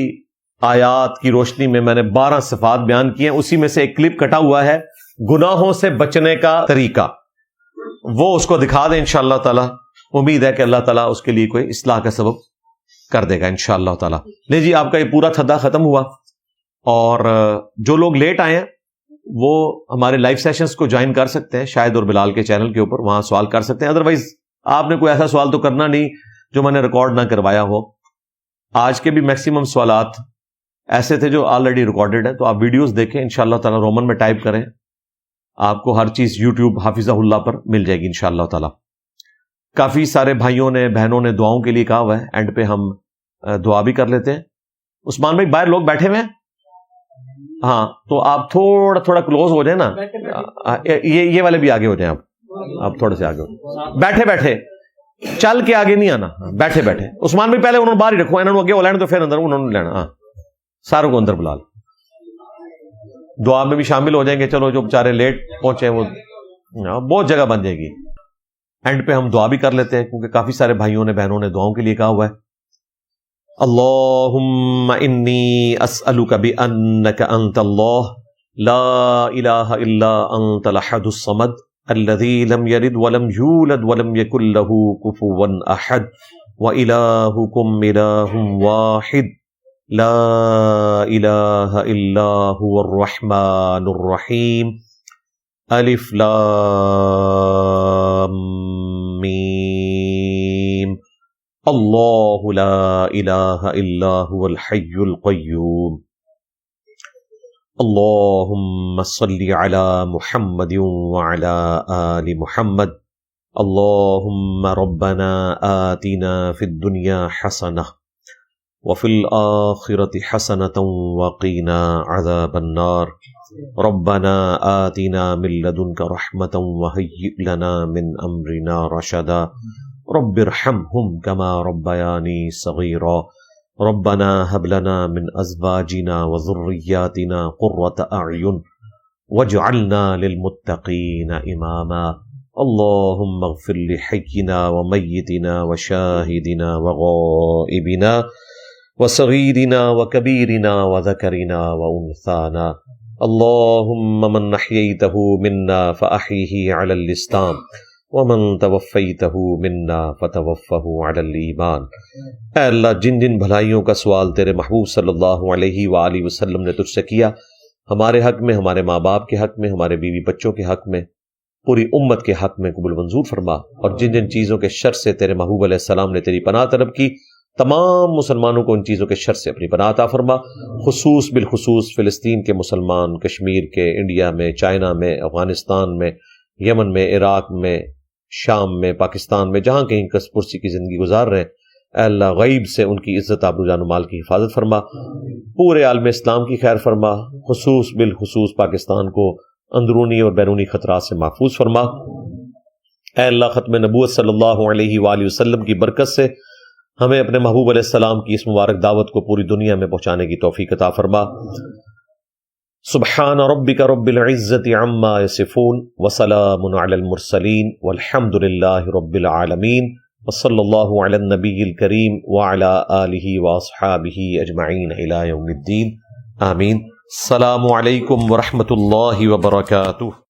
آیات کی روشنی میں میں نے 12 صفات بیان کی ہیں، اسی میں سے ایک کلپ کٹا ہوا ہے گناہوں سے بچنے کا طریقہ. وہ اس کو دکھا دیں انشاءاللہ تعالی. امید ہے کہ اللہ تعالیٰ اس کے لیے کوئی اصلاح کا سبب کر دے گا انشاءاللہ تعالی. نہیں جی، آپ کا یہ پورا تھدا ختم ہوا. اور جو لوگ لیٹ آئے ہیں وہ ہمارے لائیو سیشنز کو جوائن کر سکتے ہیں شاہد اور بلال کے چینل کے اوپر، وہاں سوال کر سکتے ہیں. ادروائز آپ نے کوئی ایسا سوال تو کرنا نہیں جو میں نے ریکارڈ نہ کروایا ہو. آج کے بھی میکسیمم سوالات ایسے تھے جو آلریڈی ریکارڈڈ ہیں، تو آپ ویڈیوز دیکھیں انشاءاللہ تعالی. رومن میں ٹائپ کریں، آپ کو ہر چیز یوٹیوب حافظہ اللہ پر مل جائے گی انشاءاللہ تعالی. کافی سارے بھائیوں نے بہنوں نے دعاؤں کے لیے کہا ہوا ہے، اینڈ پہ ہم دعا بھی کر لیتے ہیں. عثمان بھائی باہر لوگ بیٹھے ہوئے ہیں، ہاں تو آپ تھوڑا کلوز ہو جائیں نا. یہ والے بھی آگے ہو جائیں، آپ تھوڑے سے آگے ہو. بیٹھے چل کے آگے نہیں آنا، بیٹھے. عثمان بھائی پہلے انہوں نے باہر ہی رکھو، انہوں نے آگے لینا تو پھر اندر انہوں نے لینا. ہاں، ساروں کو اندر بلا لو، دعا میں بھی شامل ہو جائیں گے. چلو جو بیچارے لیٹ پہنچے وہ بہت جگہ بن جائے گی. اینڈ پہ ہم دعا بھی کر لیتے ہیں کیونکہ کافی سارے بھائیوں نے بہنوں نے دعاؤں کے لیے کہا ہوا ہے. اللہم انی اسألک بانک انت اللہ لا الہ الا انت الاحد الصمد الذی لم یلد ولم یولد ولم یکن له کفوا احد والہکم الہ واحد لا الہ الا هو الرحمن الرحیم الف لام میم اللہ لا الہ الا هو الحی القیوم اللہم صلی علی محمد وعلی آل محمد اللہم ربنا آتنا فی الدنیا حسنہ وفی الآخرة حسنة وقینا عذاب النار ربنا آتنا من لدنک رحمة وہیئ لنا من امرنا رشدا رب ارحمهم كما ربياني صغيرا ربنا هب لنا من ازواجنا وذرياتنا قرة اعين واجعلنا للمتقين اماما اللهم اغفر لحينا وميتنا وشاهدنا وغائبنا وصغيرنا وكبيرنا وذكرنا وانثانا اللهم من احييته منا فاحيه على الاسلام ومن توفیتہ منا فتوفہ علی الایمان. اے اللہ، جن جن بھلائیوں کا سوال تیرے محبوب صلی اللہ علیہ وآلہ وسلم نے تجھ سے کیا، ہمارے حق میں، ہمارے ماں باپ کے حق میں، ہمارے بیوی بچوں کے حق میں، پوری امت کے حق میں قبول منظور فرما. اور جن جن چیزوں کے شر سے تیرے محبوب علیہ السلام نے تیری پناہ طلب کی، تمام مسلمانوں کو ان چیزوں کے شر سے اپنی پناہ عطا فرما. خصوص بالخصوص فلسطین کے مسلمان، کشمیر کے، انڈیا میں، چائنا میں، افغانستان میں، یمن میں، عراق میں، شام میں، پاکستان میں، جہاں کہیں کس پرسی کی زندگی گزار رہے ہیں، اے اللہ غیب سے ان کی عزت آبرو جان و مال کی حفاظت فرما. پورے عالم اسلام کی خیر فرما، خصوص بالخصوص پاکستان کو اندرونی اور بیرونی خطرات سے محفوظ فرما۔ اے اللہ ختم نبوت صلی اللہ علیہ وآلہ وسلم کی برکت سے ہمیں اپنے محبوب علیہ السلام کی اس مبارک دعوت کو پوری دنیا میں پہنچانے کی توفیق عطا فرما۔ سبحان ربک رب العزت عما یصفون وسلام علی المرسلین والحمد للہ رب العالمین وصلی اللہ علی النبی الکریم وعلی آلہ واصحابہ اجمعین الی یوم الدین آمین۔ السلام علیکم ورحمۃ اللہ وبرکاتہ۔